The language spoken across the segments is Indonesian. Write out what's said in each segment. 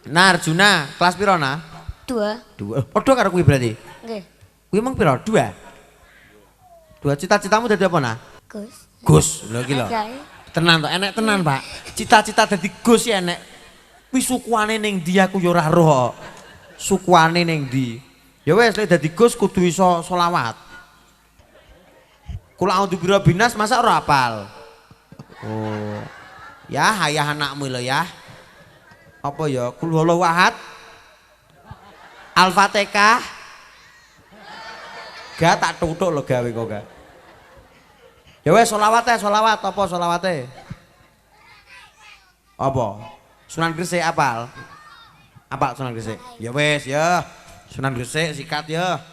Narjuna kelas piro nah? 2. Padha karo kuwi berarti. Nggih. Kuwi emang piro? 2. Cita-citamu dadi apa nah? Gus. Gus. Lho iki lho. Ajae. Tenan to, enek tenan, Pak. Cita-cita dadi Gus ya enek. Kuwi sukuane ning ndi aku ya ora roh. Sukuane ning ndi? Ya wes lek dadi Gus kudu iso selawat. Kula audu biro binas masa ora hafal. Oh. Ya hayah anakmu lho ya. Apa ya? Qul huwallahu ahad. Al-Fatihah. Gak tak tutuk lho gawe kok gak. Ya wes selawat apa selawate? Apa? Sunan Gresik apal? Apa Sunan Gresik? Ya wes ya. Sunan Gresik sikat ya.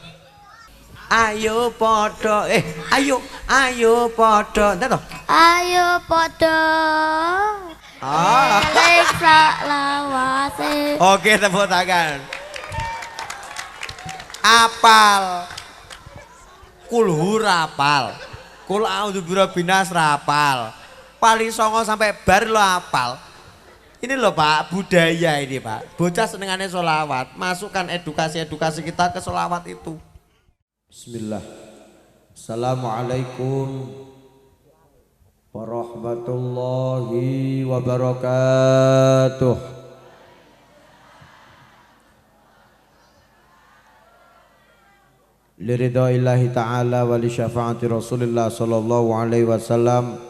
Ayo podo ayo podo. Entar toh? Ayo padha. Ah. Eling selawase. Oke, tepuk tangan. Apal. Kulhu rapal. Kul a'udzu birabbinas rapal. Paling songo sampai bar lo apal. Ini loh Pak, budaya ini Pak. Bocah senengannya sholawat. Masukkan edukasi-edukasi kita ke sholawat itu. Bismillah. Assalamualaikum warahmatullahi wabarakatuh. Liridaillahi ta'ala wa li syafaati Rasulillah sallallahu alaihi wasallam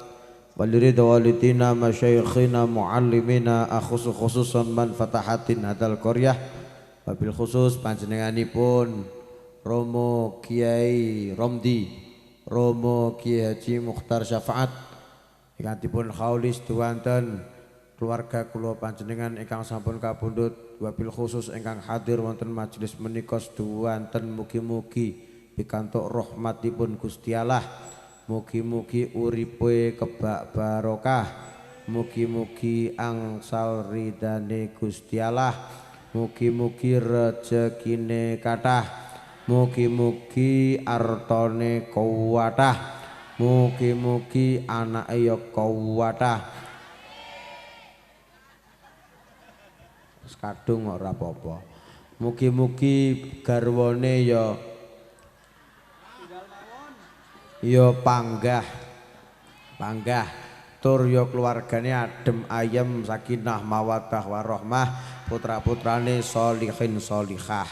wa liridha walidina masyayikhina muallimina khususan man fatahatin hadal qaryah wabil khusus panjenenganipun Romo Kiai Romdi Romo Kiai Haji Mukhtar Syafaat ingkangipun khaulis duwanten keluarga kula panjenengan ingkang sampun kapundhut wabil khusus ingkang hadir wonten majelis menika seduwanten mugi-mugi pikantuk rahmatipun Gusti Allah, mugi-mugi uripe kebak barokah, mugi-mugi angsal ridane Gusti Allah, mugi-mugi rejekine kathah, mugi-mugi artane kuwatah, mugi-mugi anake ya kuwatah. Kadung ora apa-apa. Mugi-mugi garwane ya panggah tur ya keluargane adem ayem sakinah mawaddah warahmah putra-putrane sholihin sholihah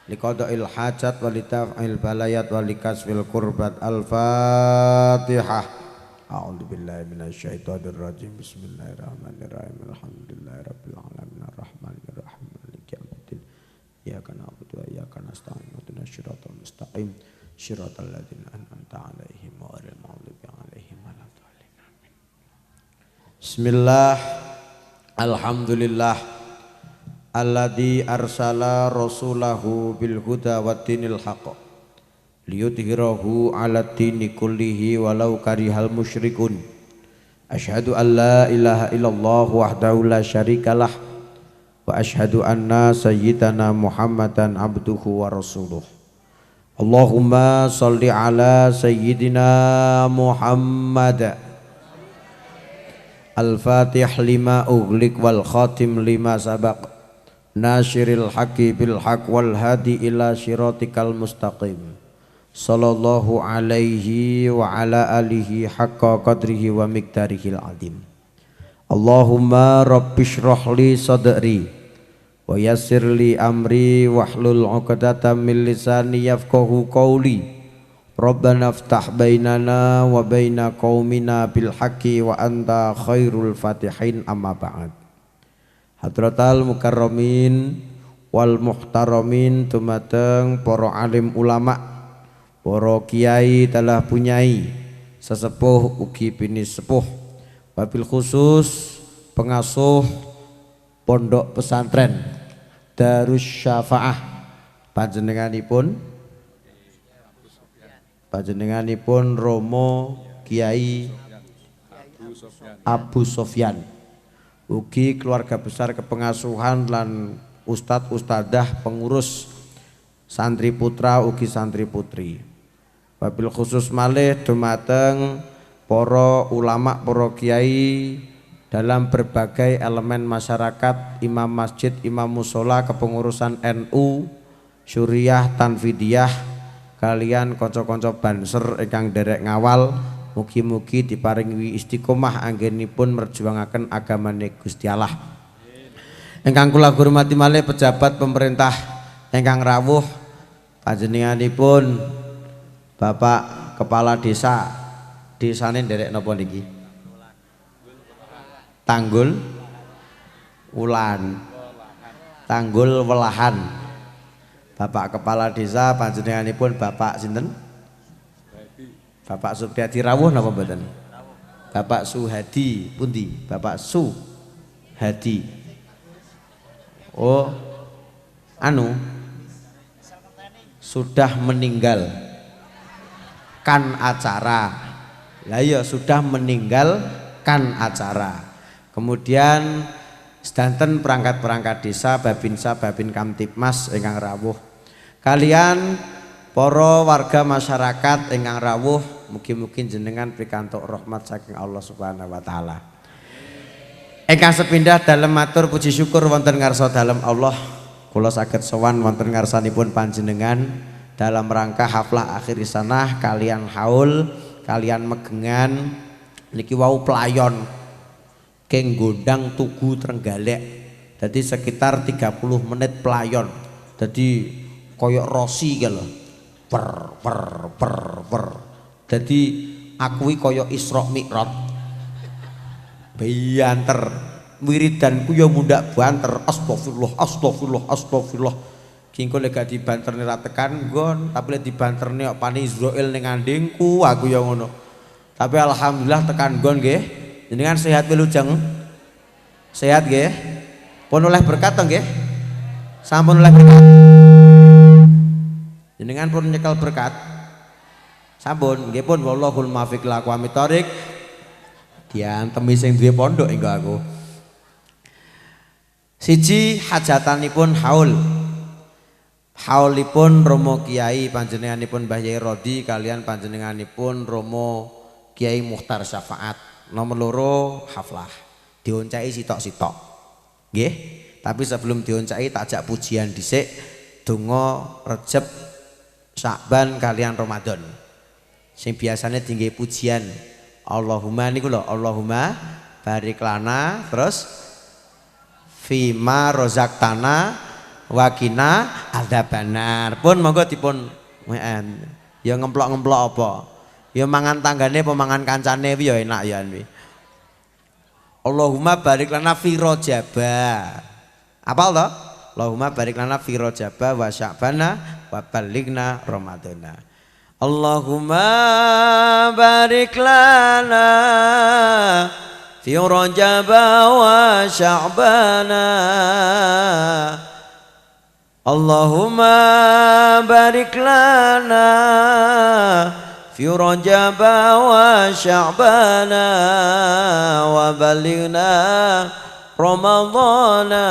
liqadail hajat walitaf'il balayat walikasfil qurbat al-fatihah. A'udzubillahi minasyaitonir rajim. Bismillahirrahmanirrahim. Alhamdulillahirabbil alamin arrahmanir rahim maliki yaumiddin. Iyyaka na'budu wa iyyaka nasta'in ihdinas siratal mustaqim siratal ladzina an'amta 'alaihim ghairil maghdubi 'alaihim waladdallin. Bismillah. Alhamdulillah alladzi arsala rasulahu bil huda waddinil haqq liyudhhirahu 'alad dini kullihi walau karihal musyrikun. Asyhadu an la ilaha illallah wahdahu la syarikalah wa asyhadu anna sayyidana Muhammadan abduhu wa rasuluh. Allahumma shalli ala sayyidina Muhammad al-fatih lima ughliq wal khatim lima sabaq nasyiril haqqi bil haqq wal hadi ila syiratikal mustaqim. Sallallahu alaihi wa ala alihi haqqa qadrihi wa miqdarihil azim. Allahumma rabbishrah li sadri wa yassir li amri wahlul 'uqdatam min lisani yafqahu qawli. Rabbana iftah bainana wa baina qaumina bil haqqi wa anta khairul fatihin amma ba'd. Hadratal mukarramin wal muhtaramin tumateng para alim ulama, para kiai telah punyai sesepuh ugi bini sepuh, wabil khusus pengasuh pondok pesantren Darus Syafaah panjenenganipun Romo Kiai Abu Sofyan ugi keluarga besar kepengasuhan lan ustadz ustadzah pengurus santri putra ugi santri putri. Wabil khusus malih dumateng para ulama, para kiai dalam berbagai elemen masyarakat, imam masjid, imam musola, kepengurusan NU, Syuriah, Tanfidiyah, kalian konco-konco banser ingkang derek ngawal, mugi-mugi diparingi istiqomah anggenipun merjuangaken agamane Gusti Allah. Ingkang kula hormati malih pejabat pemerintah ingkang rawuh, panjenenganipun Bapak Kepala Desa, desane derek napa niki? Tanggul Wulan, Tanggul Welahan. Bapak Kepala Desa panjenenganipun Bapak sinten? Bapak Supriyadi rawuh napa mboten? Bapak Suhadi pundi? Bapak Suhadi. Oh, anu sudah meninggal kan acara. Lah ya sudah meninggal kan acara. Kemudian sedanten perangkat-perangkat desa, Babinsa, Babin Kamtipmas ingkang rawuh. Kalian para warga masyarakat ingkang rawuh, mugi-mugi jenengan pikantuk rahmat saking Allah Subhanahu wa taala. Ingkang sepindah dalem matur puji syukur wonten ngarsa dalem Allah, kula saged sowan wonten ngarsanipun panjenengan dalam rangka haflah akhir sanah kalian haul, kalian megengan niki wau pelayon keng gondang Tugu Trenggalek. Jadi sekitar 30 menit pelayon. Jadi koyok Rosi gitu. Per. Jadi akui koyok Isra Mi'raj. Bianter wiridanku ya mundak banter. Astagfirullah. Kingko lek gak dibanterne ra tekan nggon, tapi lek dibanterne kok pani Israil ning andingku aku ya ngono. Tapi alhamdulillah tekan nggon nggih. Jenengan sehat wilujeng? Sehat nggih? Pun oleh berkat to nggih? Sampun oleh berkat. Jenengan pun nyekel berkat. Sampun nggih pun wallahul muwaffiq ila aqwamit thoriq. Diantemi sing duwe pondok engko aku. Siji hajatanipun haul. Haulipun Romo Kiai panjenenganipun Mbah Yai Rodi kalian panjenenganipun Romo Kiai Mukhtar Syafaat. Nomor loro haflah dioncai sitok-sitok nggih, tapi sebelum dioncai tak ajak pujian dhisik donga Rejeb Syakban kalian Ramadan sing biasanya tinggi pujian Allahumma niku lho, Allahumma barik lana terus fima rozaktana wakina adzabannar. Pun monggo dipun ya ngemplok-ngemplok apa ya mangan tanggane pemangan kancane ya enak ya kuwi. Allahumma barik lana fi rajaba. Apal to? Allahumma barik lana fi rajaba wa sya'bana wa ballighna ramadhana. Allahumma barik lana fi rajaba wa sya'bana. Allahumma barik lana fi Rajab wa Sya'bana wa balighna Ramadhana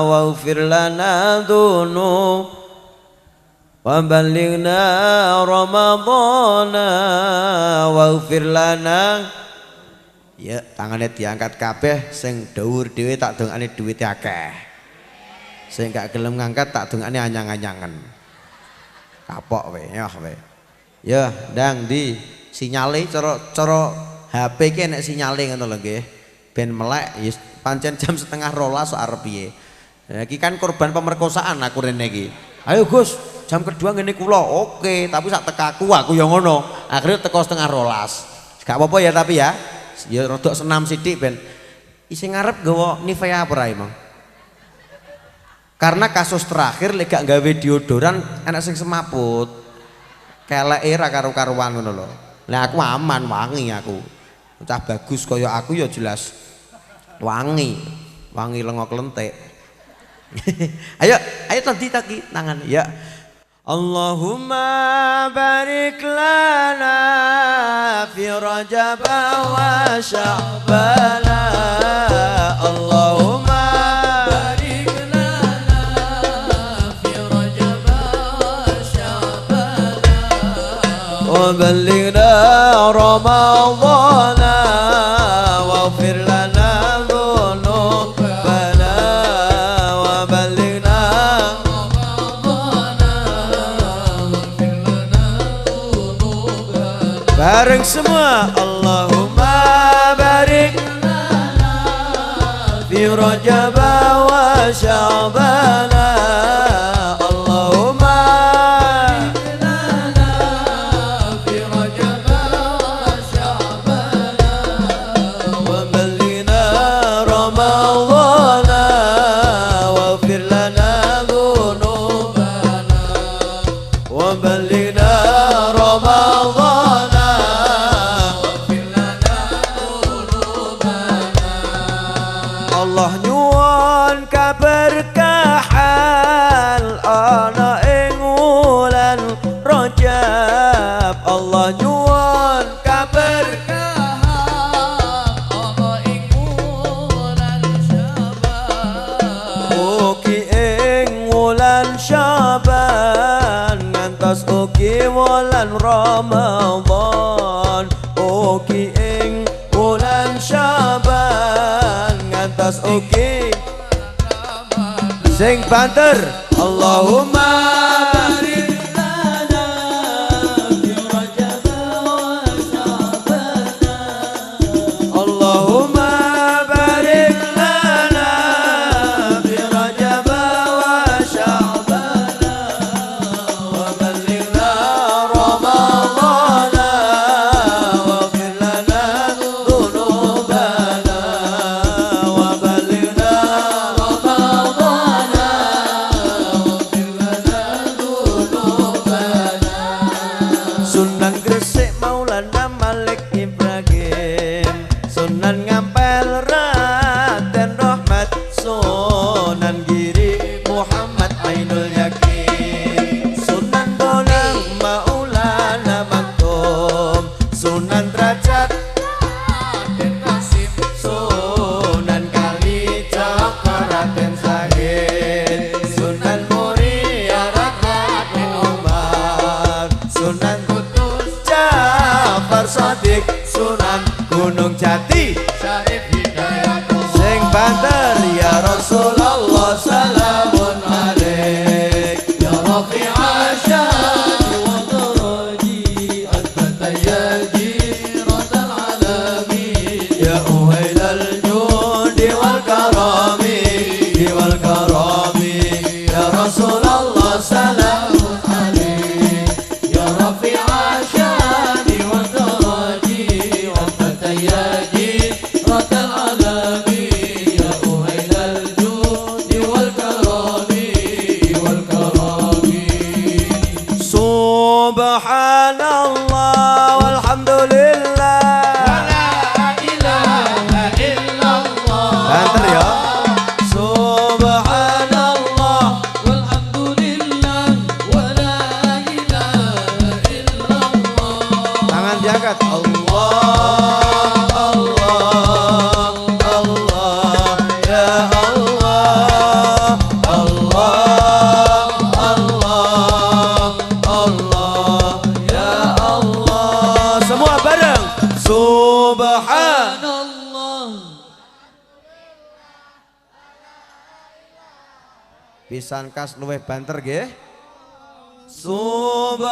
waghfir lana dhunub wa balighna Ramadhana waghfir lana. Ya tangannya diangkat kabeh sing dhuwur dhewe tak dongane duwite akeh. Sing gak gelem ngangkat tak dongane anyang-anyangan. Kapok we, ya we. Ya, ndang di sinyale cara HP ki nek sinyale ngono lho nggih. Ben melek ya pancen jam 11:30 sok arep piye. Lah iki kan korban pemerkosaan aku rene iki. Ayo Gus, jam kedua ngene kula. Oke, tapi sak tekaku aku ya ngono. Akhirnya teko 11:30. Gak apa-apa ya tapi ya. Ya rodok senam sithik ben isih ngarep nggawa Nivea apa ra emang. Karena kasus terakhir lek gak gawe deodoran enak sing semaput. Keleke ra karo-karuan ngono lho. Lah aku aman wangi aku. Cah bagus kaya aku ya jelas wangi. Wangi lengo klentik. ayo tadi tangan ya. Allahumma barik lana fi Rajab wa Sya'bana. Allahumma barik lana fi Rajab wa Sya'bana wa ballighna Ramadhana waghfir lana semua. Allahumma barik fi Rajab wa Sya'ban. Allahumma fi Rajab wa Sya'ban wa ballina Ramadhan waghfir lana dhunubana wa ballina Ramadhan waghfir lana dhunubana. Allah nyuwun kaberkahan ana ing wulan Rajab. Allah nyuwun kaberkahan ana ing wulan Sya'ban. Ugi ing wulan Sya'ban ngantos ugi wulan Ramadan. Ugi ing wulan Sya'ban ngantos ugi sing banter. Allahumma barik lana fi Rajab wa Sya'ban. Allahumma barik lana fi Rajab wa Sya'ban wa ballighna Ramadhan waghfir lana dhunubana wa ballighna Ramadhan waghfir lana dhunubana. Sunan Gresik Maulana Malik Ibrahim, Sunan Ngampel Raden Rahmat, Sunan Giri Muhammad Ainul Yakin, Sunan Bonang Maulana Maktum, Sunan Derajat Raden Qasim, Sunan Kalijaga Raden Zahid, Sunan Muria Raden Umar, Sunan Kudus Jafar Shadiq, Sunan Gunung Jati Syarif Hidayatullah. Sing banter ya Rasulullah salamun alaik ya Rafi'a syani wa daraji anta ya jiratal alamin ya uhailal judi wal karami ya Rasulullah salamun alaik ya Rafi'a syani wa daraji anta ya jiratal alamin ya uhailal judi wal karami Subhanallah walhamdulillah wala ilaha illallah. Banter ya. Subhanallah walhamdulillah wala ilaha illallah. Tangan diangkat. Allah Allah Allah ya Allah Allah Allah Allah ya Allah. Semua bareng. Subhanallah. Pisan kas luweh banter nggih. Subhanallah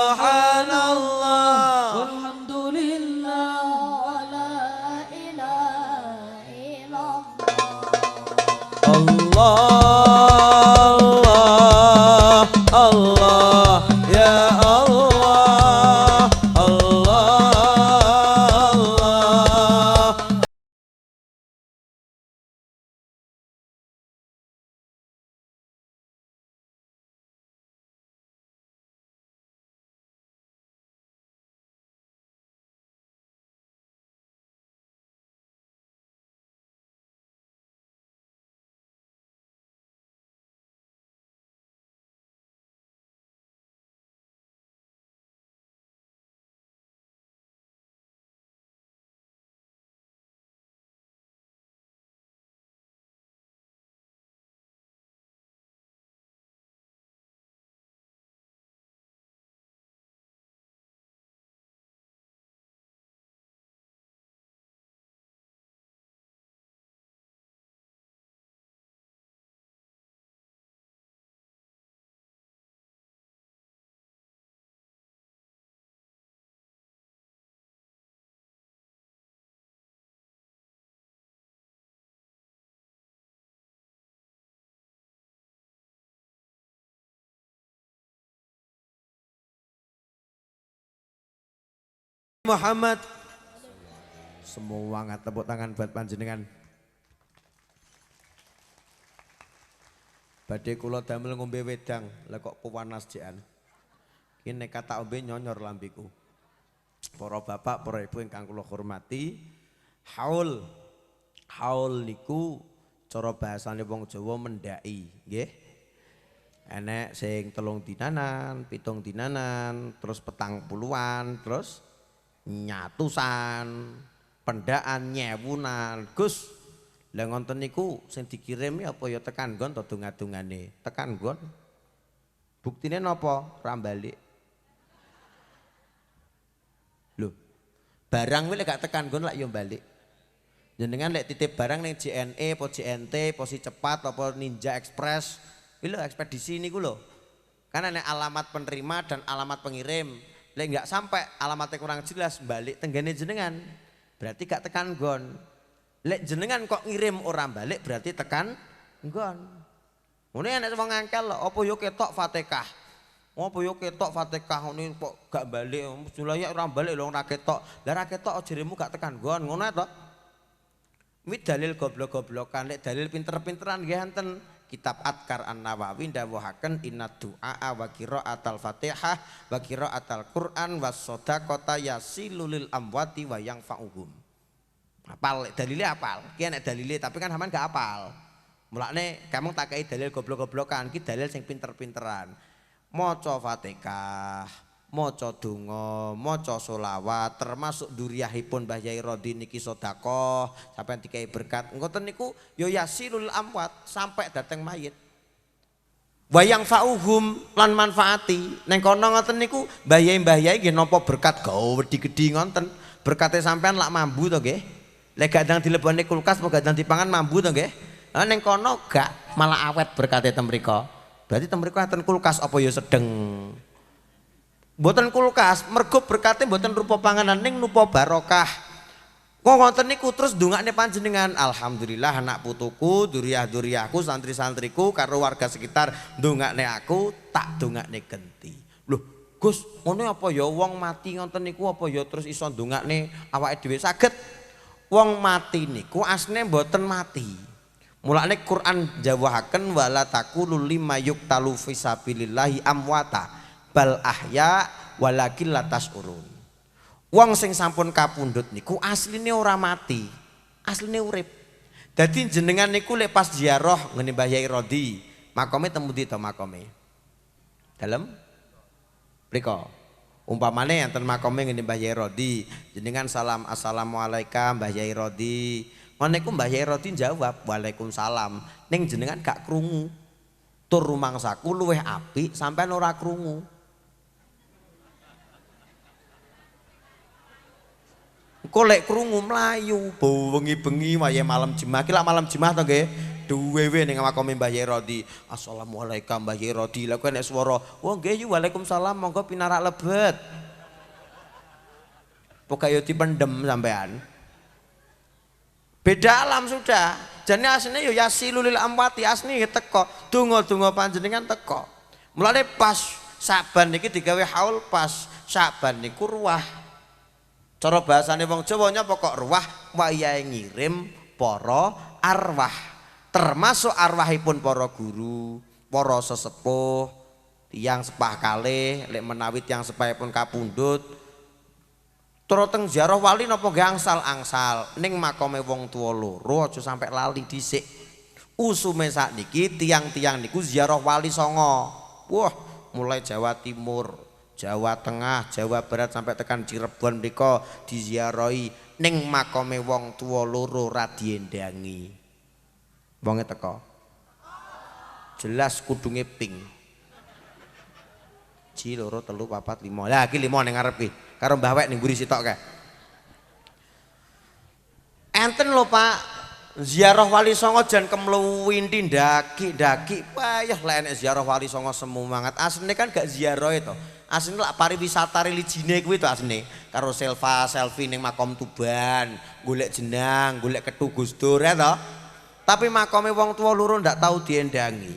Alhamdulillah wala ilaha illallah. Allah Allah ya Muhammad. Semua tepuk tangan buat panjenengan. Badhe kula damel ngombe wedang, lah kok pewanas jekan. Ki nek kata ombe nyonyor lambiku. Para bapak, para ibu ingkang kula hormati, haul. Haul niku cara bahasane wong Jawa mendaki, nggih. Enek sing 3 dinanan, 7 dinanan, terus 40-an, terus nyatusan, pendaan, nyewunan. Gus, lah ngonten niku sing dikirim apa ya tekan nggon to donga-dongane? Tekan nggon. Buktine napa? Ra balik. Lho. Barang kuwi lek gak tekan nggon lak yo balik. Jenengan lek titip barang ning JNE apa JNT, Posi Cepat apa Ninja Express, iki lho ekspedisi niku lho. Kan ana alamat penerima dan alamat pengirim. Lek nggak sampai alamatnya kurang jelas balik tenggane jenengan. Berarti gak tekan nggon. Lek jenengan kok ngirim orang balik berarti tekan nggon. Ngene ana wong angkel lho, apa yo ketok Fatihah. Apa yo ketok Fatihah ngene kok gak balik. Julaya ora balik lho ora ketok. Lah ra ketok jeremu gak tekan nggon, ngono to. Wi dalil goblok-goblokan, lek dalil pinter-pinteran nggih enten. Kitab Adkar An-Nawawi ndawuhaken inna du'a wa qiraatal Fatihah wa qiraatal Qur'an was shadaqata yasilul amwati wa yanfa'uhum. Apal dalile apal. Ki nek dalile tapi kan sampean gak apal. Mulane kamu tak kei dalil goblok-goblokan, ki dalil sing pinter-pinteran. Maca Fatihah, maca donga, maca sholawat, termasuk duriyahipun Mbah Yai Rodhi niki sedekah, sampeyan dikai berkat. Ngoten niku ya yasilul amwat sampai dateng mayit. Wayang fauhum lan manfaati. Neng kono ngoten niku Mbah Yai nggih nampa berkat gedhi-gedhi ngoten. Berkate sampeyan lak mambu to nggih. Lek gak ndang dilebone kulkas apa gak ndang dipangan mambu to nggih. Lah neng kono gak malah awet berkate ten mriko. Berarti ten mriko enten kulkas apa ya sedeng. Mboten kulkas, mergo berkate mboten rupa panganan ning rupa barokah. Kok ngoten niku terus ndongakne panjenengan, alhamdulillah anak putuku, duriyah-duriyahku, santri-santriku karo warga sekitar ndongakne aku, tak ndongakne genti. Loh, Gus, ngono apa ya wong mati ngoten niku apa ya terus iso ndongakne awake dhewe saged? Wong mati niku asline mboten mati. Mulane Quran jawaaken wala taqulul lima yuqtalu fi sabilillahi amwata. Bal ahya walakin latas urun. Wong sing sampun kapundhut niku asline ora mati, asline urip. Dadi jenengan niku lek pas ziarah ngene Mbah Yai Rodhi, makome temu ndi to makome? Dalem mriko. Umpamane enten makome ngene Mbah Yai Rodhi, jenengan salam assalamualaikum Mbah Yai Rodhi. Ngono niku Mbah Yai Rodhi jawab waalaikumsalam. Ning jenengan gak krungu. Tur rumangsaku luweh apik sampean ora krungu. Kok lek krungu mlayu bengi-bengi waya malam Jumat ki lak malam Jumat to nggih duwe-we ning makome Mbah Yai Rodhi assalamualaikum Mbah Yai Rodhi lha kok nek swara oh nggih yu waalaikumsalam monggo pinarak lebet pokoke yo dipendem sampean beda alam sudah jane asline yo yasilul amwati asline teko donga-donga panjenengan teko mulane pas Saban niki digawe haul pas Saban niku ruah. Cara bahasane wong Jawa nyapa kok ruah wayahe ngirim para arwah. Termasuk arwahipun para guru, para sesepuh, tiyang sepah kalih, lek menawi tiyang sepahipun kapundhut. Terus teng ziarah wali napa nggih angsal-angsal ning makome wong tuwa loro aja sampai lali dhisik. Usume sakniki tiyang-tiyang niku ziarah wali songo. Wah, mulai Jawa Timur, Jawa Tengah, Jawa Barat sampai tekan Cirebon mriko diziarahi ning makome wong tuwa loro ra diendangi. Wonge teko. Jelas kudunge ping. 1 2 3 4 5. Lah iki 5 ning ngarep iki. Karo Mbah Wek ning mburi sitok kae. Enten lho Pak, ziarah wali songo jan kemluwinti ndaki-ndaki. Payah lek enek ziarah wali songo semu mangat. Asline kan gak ziarah itu. Asline lak pariwisata religine kuwi to asline. Karo selfie ning makom Tuban, golek jenang, golek kethu Gus Dur ya to. Tapi makome wong tua loro ndak tahu diendangi.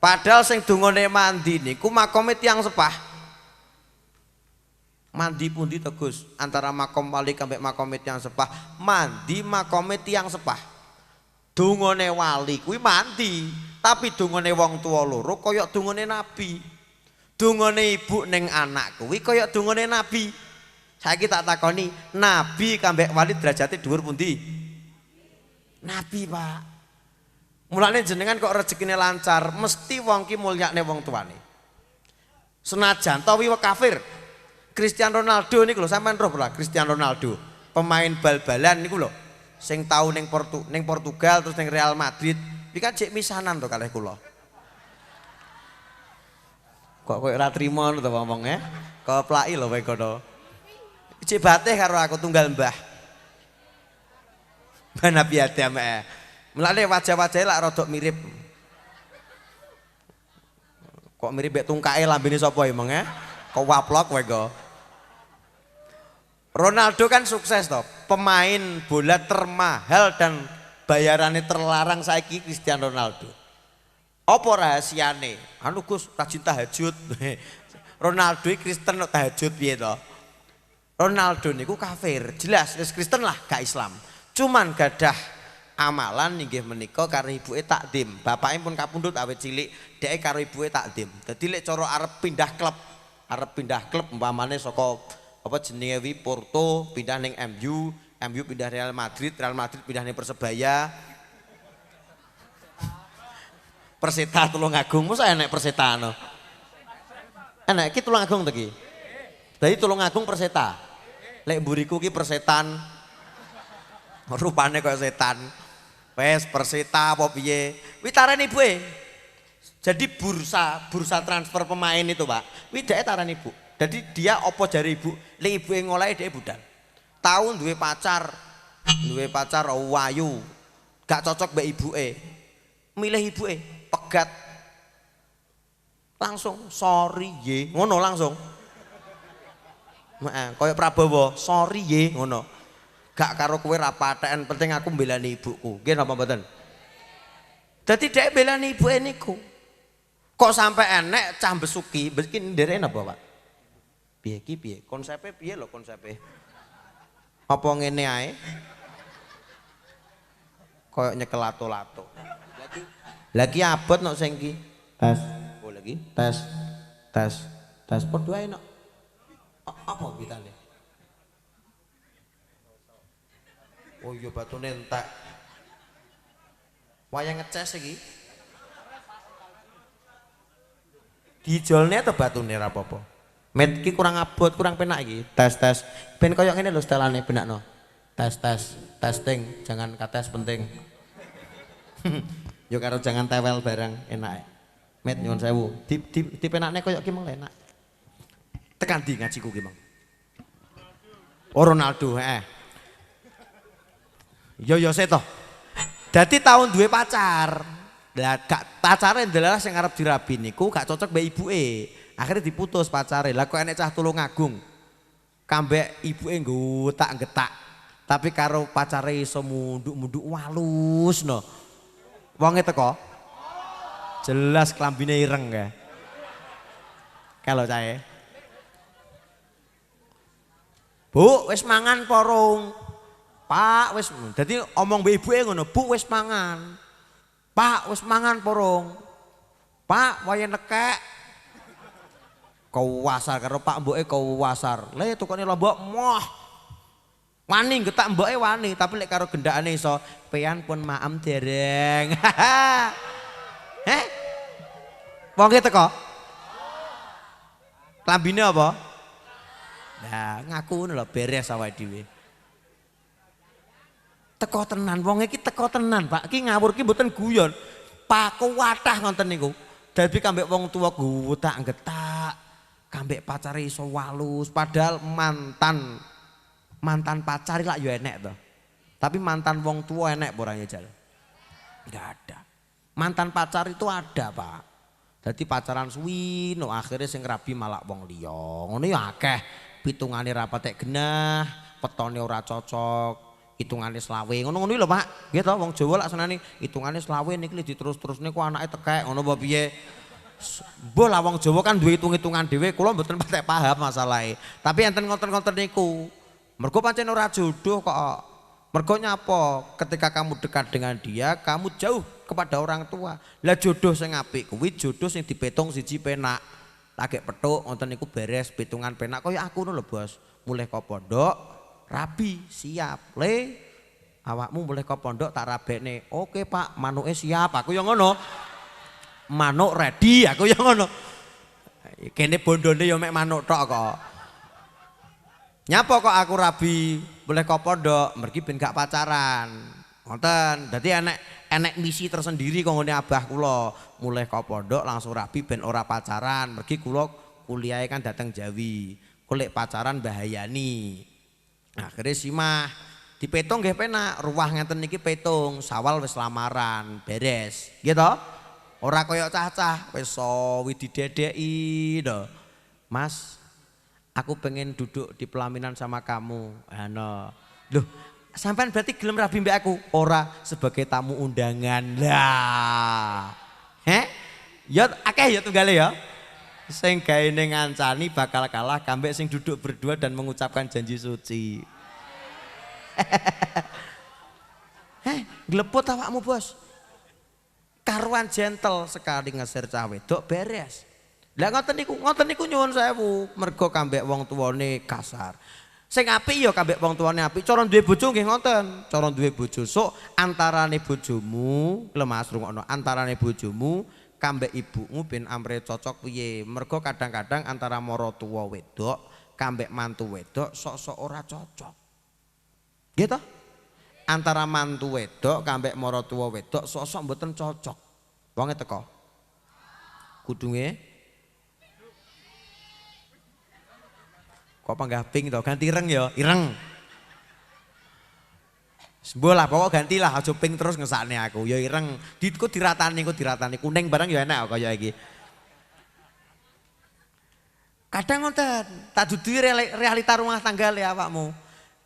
Padahal sing dongane mandi niku makome tiyang sepah. Mandi pundi to Gus? Antara makom wali sampai makom tiyang sepah. Mandi makom tiyang sepah. Dungane wali kuwi mandi, tapi dungane wong tua loro kaya dungane nabi. Dungane ibu ning anak kuwi kaya dungane nabi. Saiki tak takoni, nabi kambek wali derajate dhuwur pundi? Nabi, Pak. Mulane jenengan kok rezekine lancar, mesti wong ki mulyakne wong tuane. Senajan to wiwek kafir. Cristiano Ronaldo niku lho, sampean roh ora Cristiano Ronaldo, pemain bal-balan niku lho. Sing tau ning Portugal terus ning Real Madrid, iki kan jek misanan to kalih kula. Kok koyo ora trimo to wong-wonge? Keplaki lho wae kono. Jek batih karo aku tunggal mbah. Mbah Nabi Adam mulane wajah-wajahe lak rada mirip. Kok mirip mek tungkae lambene sapa emang Kok waplok wae go. Ronaldo kan sukses toh, pemain bola termahal dan bayarannya terlarang saiki Cristiano Ronaldo. Apa rahasiane? Anu Gus, rajin tahajud. Ronaldo Kristen tahajud piye to? Ronaldo niku kafir, jelas wis Kristen lah, gak Islam. Cuman gadah amalan inggih menika karo ibuke takdim. Bapake pun kapundhut awet cilik, dhek karo ibuke takdim. Dadi lek cara arep pindah klub umpamane saka apa jenenge wi Porto pindah ning MU pindah Real Madrid pindah ning Persebaya. Perseta Tulungagung mosok enek Perseta no. Enek ki Tulungagung to ki. Dadi Tulungagung Perseta. Lek mburiku ki persetan. Rupane kaya setan. Wes Perseta apa piye? Wi tarani ibuke. Jadi bursa transfer pemain itu Pak. Wi dhek tarani ibu. Jadi dia opo jari ibu, lek ibu yang ngolahi dia budal. Tahun duwe pacar wayu, gak cocok mbak ibuke. Milih ibuke, pegat. Langsung sorry ye, ngono langsung. Kaya Prabowo, sorry ye, ngono. Gak karo kowe ra patheken, penting aku mbelani ibuku. Nggih napa mboten? Dadi dhek mbelani ibuke niku. Kok sampai enek cah besuki, mesti nderek napa, Pak? Piye ki piye? Konsepe piye lho konsepe? Apa ngene ae? Koyok nyekel lato-lato. Lagi abot nok sing ki. Tes. Oh lagi. Tes padha ae nok. Apa bitane? Oh iya batune entek. Wayang ngeces iki. Dijolne atau batune ra apa-apa? Met ki kurang abot, kurang penak iki. Tes. Ben koyo ngene lho setelane benakno. Testing, jangan kates penting. Yo karo jangan tewel barang enak. Met nyuwun sewu. Di penakne koyo ki meng enak. Tekan di ngajiku ki, Mang. Oh Ronaldo, Yo seto. Dadi tahun duwe pacar. Lah gak pacare ndelah sing arep dirabi niku gak cocok mbek ibuke. Akhirnya diputus pacare. Lah kok enek cah Tulungagung. Kambek ibuke nggetak-getak. Tapi karo pacare iso munduk-munduk walus no. Wonge teko. Jelas klambine ireng ya. Kalau cahe. Bu, wis mangan porong. Pak, wis. Dadi omong mbek ibuke ngono, Bu wis mangan. Pak, wis mangan porong. Pak, waya nekek. Kau wasar karo Pak mboke kau wasar. Le tukane lombok moh. Wani getak mboke wani, tapi lek karo gendakane iso pean pun maem dereng. Wong ki teko. Klambine apa? Nah, ngaku ngono lho beres awake dhewe. Teko tenan, wong iki teko tenan, Pak. Ki ngawur ki mboten guyon. Pak kuwatah ngoten niku. Dadi kambek wong tuwa getak-getak. Kambek pacare iso walus, padahal mantan pacari lah yo enek to. Tapi mantan wong tua enek borangnya jal. Enggak ada. Mantan pacar itu ada, Pak. Jadi pacaran suwi no akhirnya sing rabi malah wong liya. Ngono ya akeh. Pitungane ra patek genah, petone ora cocok, hitungane selawe. Ngono-ngono lho, Pak. Nggih to wong Jawa lak senane hitungane selawe niki diterus-terusne ku anake tekek ngono apa piye. Mbah lah wong Jawa kan duwe hitung-hitungan dhewe, kula mboten patek paham masalahe. Tapi enten ngoten-ngoten niku. Mergo pancen ora jodoh kok. Mergo nyapa? Ketika kamu dekat dengan dia, kamu jauh kepada orang tua. Lah jodoh sing apik kuwi jodoh sing dipetung siji penak. Lagek petuk ngoten niku beres pitungan penak kaya aku lho Bos. Mulih ke pondok rabi siap. Le awakmu mulih ke pondok tak rabekne. Oke Pak, manuke siap. Aku yo ngono. Manuk ready aku yang ngono. Kene bondone ya mek manuk tok kok. Nyapa kok aku rabi boleh kok pondok mergi ben gak pacaran. Ngoten. Dadi enek misi tersendiri kok ngene abah kula. Mulai kok pondok langsung rabi ben ora pacaran. Mergi kula kuliahe kan dateng Jawi. Kulek pacaran bahayani. Akhirnya simah dipetung nggih penak. Ruwah ngeten niki petung, Sawal wis lamaran, beres. Gitu. Ora koyok cah-cah wis sawi didedeki to. Mas, aku pengen duduk di pelaminan sama kamu. Ano. Loh, sampean berarti gelem rabi mbek aku? Ora, sebagai tamu undangan. Lah. Ya akeh ya tunggale ya. Sing gaene ngancani bakal kalah kambek sing duduk berdua dan mengucapkan janji suci. Glepot awakmu, Bos. Karuan gentle sekali ngeser cah wedok beres. Lah ngoten niku nyuwun sewu, mergo kambek wong tuane kasar. Sing apik ya kambek wong tuane apik, cara duwe bojo nggih ngoten. Cara duwe bojo sok antarane bojomu, lho Mas rungokno, antarane bojomu kambek ibumu ben amre cocok piye. Mergo kadang-kadang antara maratuwa wedok kambek mantu wedok sok-sok ora cocok. Gitu? Antara mantu wedok kambek maratuwa wedok sok-sok mboten cocok. Wonge teko. Kudunge kok panggah ping to, ganti ireng ya, ireng. Sembolah pokok gantilah aja ping terus ngesakne aku. Ya ireng, ku diratani kuning bareng ya enak kaya iki. Kadang ngoten, tak duduhi realita rumah tangga le awakmu.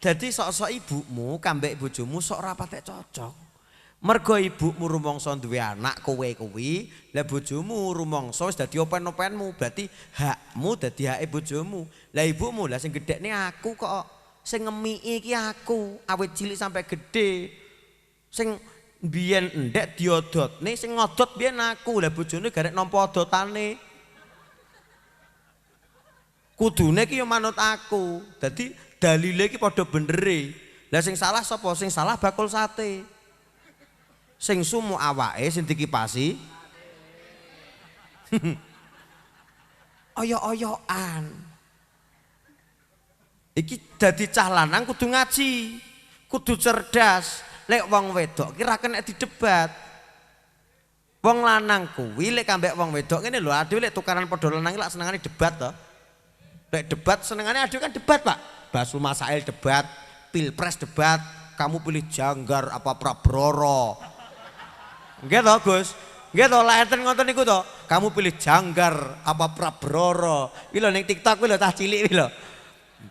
Jadi sok-sok ibumu kambek bojomu sok ora patek cocok. Mergo ibumu rumangsa duwe anak kowe kuwi, lah bojomu rumangsa wis dadi open-openmu, berarti hakmu dadi hake bojomu. Lah ibumu lah sing gedhekne aku kok, sing ngemiki iki aku, awit cilik sampai gede. Sing biyen endek diodotne, sing ngodot biyen aku, lah bojone garek nampa odotane. Kudune ki ya manut aku. Dadi dalile iki padha benere. Lah sing salah sapa? Sing salah bakul sate. Sing sumu awake sing dikipasi. Oyok-oyokan. Iki dadi cah lanang kudu ngaji, kudu cerdas. Lek wong wedok ki ra kena didebat. Wong lanang kuwi lek kambek wong wedok ngene lho, aduh lek tukaran padha lanang lak senengane debat to. Lek debat senengane aduh kan debat, Pak. Basul Masail debat, Pilpres debat, kamu pilih Janggar apa Prabroro. Nggih to, Gus? Nggih to, lek enten ngoten niku to. Kamu pilih Janggar apa Prabroro. Iki lho ning TikTok kuwi lho tah cilik kuwi lho.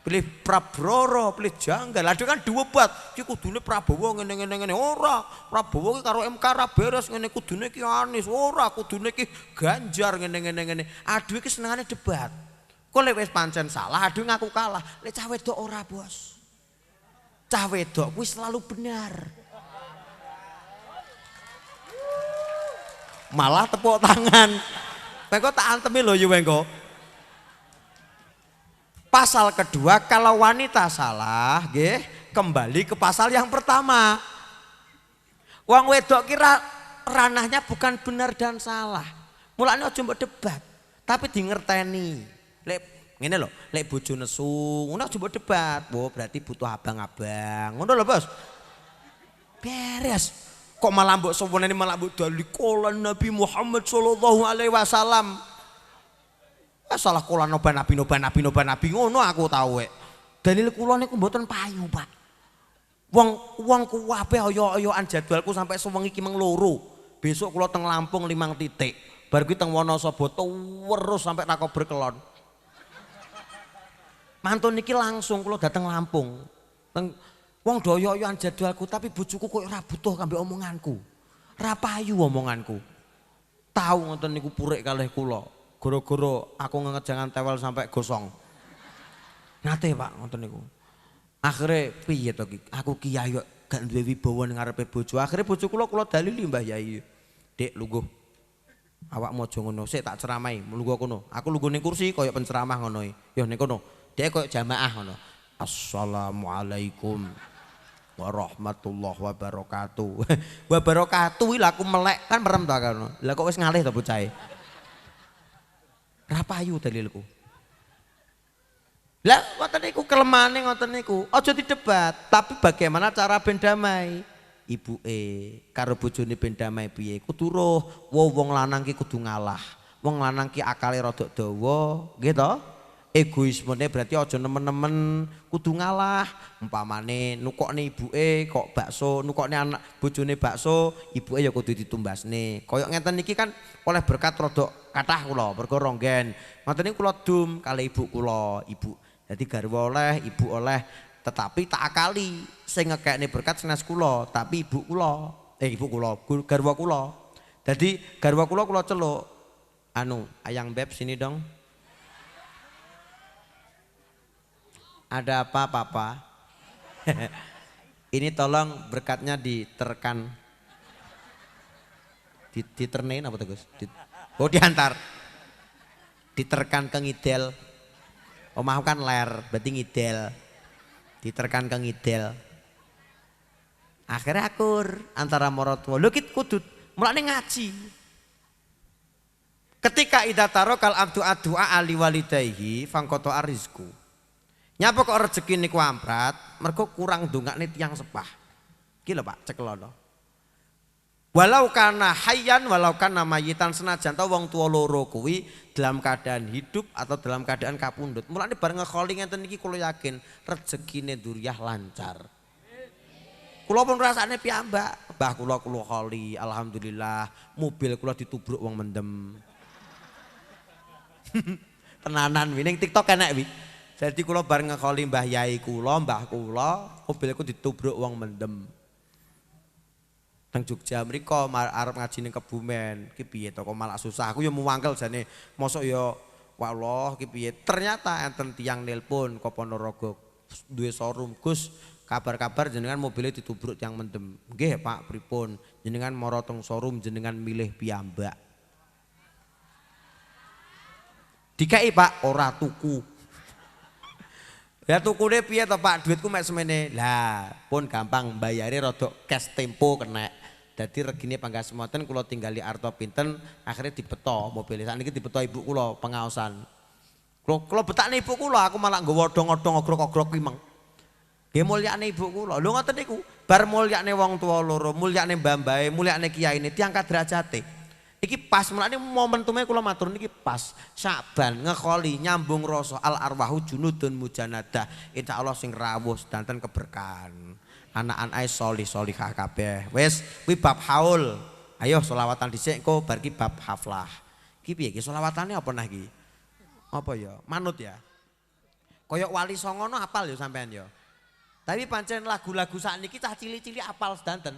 Pilih Prabroro, pilih Janggar. Aduh kan debat. Iki kudune Prabowo ngene-ngene ora. Prabowo ki karo MK ra beres ngene kudune ki Anies. Ora, kudune ki Ganjar ngene-ngene. Aduh iki senengane debat. Kok lek wis pancen salah, aduh ngaku kalah. Lek cah wedok ora, Bos. Cah wedok kuwi selalu benar. Malah tepuk tangan. Wengko tak antemi lho ya wengko. Pasal kedua, kalau wanita salah, nggih, kembali ke pasal yang pertama. Wong wedok kira ranahnya bukan benar dan salah. Mulane aja mbok debat, tapi di ngerteni. Lek ngene lho, lek bojo nesu, ngono aja mbok debat. Oh, berarti butuh abang-abang. Ngono lho, Bos. Beres. Kok malah mbok sowenene malah mbok dalil kolan Nabi Muhammad sallallahu alaihi wasallam. Salah kula noba nabi ngono aku tau wek. Dalil kula niku mboten payu, Pak. Wong kuwabe oyo-oyoan jadwalku sampai sewengi ki meng loro. Besok kula teng Lampung 5 titik. Bar kuwi teng Wonosobo terus sampai Takober Kelon. Mantun niki langsung kula dateng Lampung. Teng wong do oyo-oyoan jadwalku tapi bojoku kok ora butuh kambek omonganku. Ora payu omonganku. tahu ngoten niku purik kalih kula. Gara-gara aku ngejangan tewel sampai gosong. Nate Pak ngoten niku. Akhire piye to Ki? Aku kiai kok gak duwe wibawa ning ngarepe bojo. Akhire bojo kula dalili Mbah Yai. Dik lungguh. Awakmu aja ngono. Sik tak ceramahi, lungguh kono. Aku lungguh ning kursi kaya penceramah ngono e. Yo ning kono. Dek kaya jamaah ngono. Assalamualaikum warahmatullahi wabarakatuh. Wabarakatuh lha aku melek kan merem to kan. Lah kok wis ngalih to bocahe. Ra payu dalilku. Lah ngoten niku kelemahane ngoten niku. Aja didebat, tapi bagaimana cara ben damai? Ibuke karo bojone ben damai piye? Kudu roh, wong lanang ki kudu ngalah. Wong lanang ki akale rada dawa, nggih to? Egoismene berarti aja nemen-nemen kudu ngalah. Umpamane nukokne ibuke kok bakso, nukokne anak bojone bakso, ibuke ya kudu ditumbasne. Kaya ngeten niki kan oleh berkat rada kathah kula, mergo ronggen. Ngoten niku kula dum kali ibu kula, ibu. Jadi garwa oleh, ibu oleh, tetapi tak akali sing ngekekne berkat sanes kula, tapi ibu kula, garwa kula. Jadi garwa kula celuk. Anu, Ayang Beb sini dong. Ada apa Papa? Ini tolong berkatnya diterkan. Diternein apa tuh Gus? Oh diantar. Diterkan ke ngidel. Omahku kan ler, berarti ngidel. Diterkan ke ngidel. Akhirnya akur antara maratuwa. Lho kit kudu mulane ngaji. Ketika idza tarakal abdu addu'a ali walidayhi fangqata arizku. Nyapa kok rezeki niku amprat, mergo kurang ndongakne tiyang sepah. Iki lho Pak, ceklono. Walau kana hayyan walau kana mayitan senajan ta wong tua loro kuwi dalam keadaan hidup atau dalam keadaan kapundhut. Mulane bareng ngekholi ngenten iki kula yakin rezekine duriyah lancar. Kula pun rasane piyambak, mbah kula kholi, alhamdulillah, mobil kula ditubruk wong mendem. Tenanan wi ning TikTok enek wi. Jadi kula bareng ngekholi mbah yai kula, mbah kula, mobilku ditubruk wong mendem. Nang Jogja mriko arep ngaji ning Kebumen. Ki piye to kok malah susah. Aku ya muwangkel jane. Mosok ya wallah ki piye. Ternyata enten tiyang nelpon ke Ponorogo duwe showroom. Gus, kabar-kabar jenengan mobilnya ditubruk tiyang mendem. Nggih Pak, pripun? Jenengan mara teng showroom jenengan milih piyambak. Dikai Pak, ora tuku. Ya tukune piye to Pak, duitku mek semene. Lah, pun gampang bayare rada cash tempo kena. Dadi regine panggas semoten kula tinggali arta pinten, akhirnya dibeto mobil. Sakniki dibeto ibu kula pengaosan. Kula betakne ibu kula, aku malah nggawa odong-odong ogrok-ogrok ki meng. Nggih mulyane ibu kula. Lho ngoten niku, bar mulyane wong tuwa loro, mulyane mbah-mbahe, mulyane kiyaine diangkat derajate. Iki pas mulane momentume kula matur niki pas. Syaban ngekholi nyambung rasa al arwahu junudun mujanadah. Insyaallah sing rawuh sedanten keberkahan. Anak-anak solih solihah kabeh. Wis kuwi bab haul. Ayo selawatan dhisik engko bar ki bab haflah. Ki piye ki selawatane apa nah ki? Apa ya? Manut ya. Kaya Wali Songo no apal ya sampean ya. Tapi pancen lagu-lagu sakniki cah cilik-cilik apal sedanten.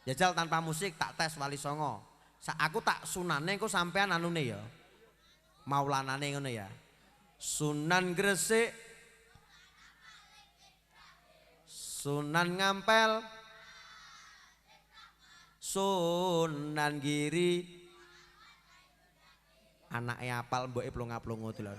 Jajal tanpa musik tak tes Wali Songo. Aku tak sunane engko sampean anune ya. Maulanane ngono ya. Sunan Gresik Sunan Ngampel, Sunan Giri, anaknya apal mboke plonga-plongo lho.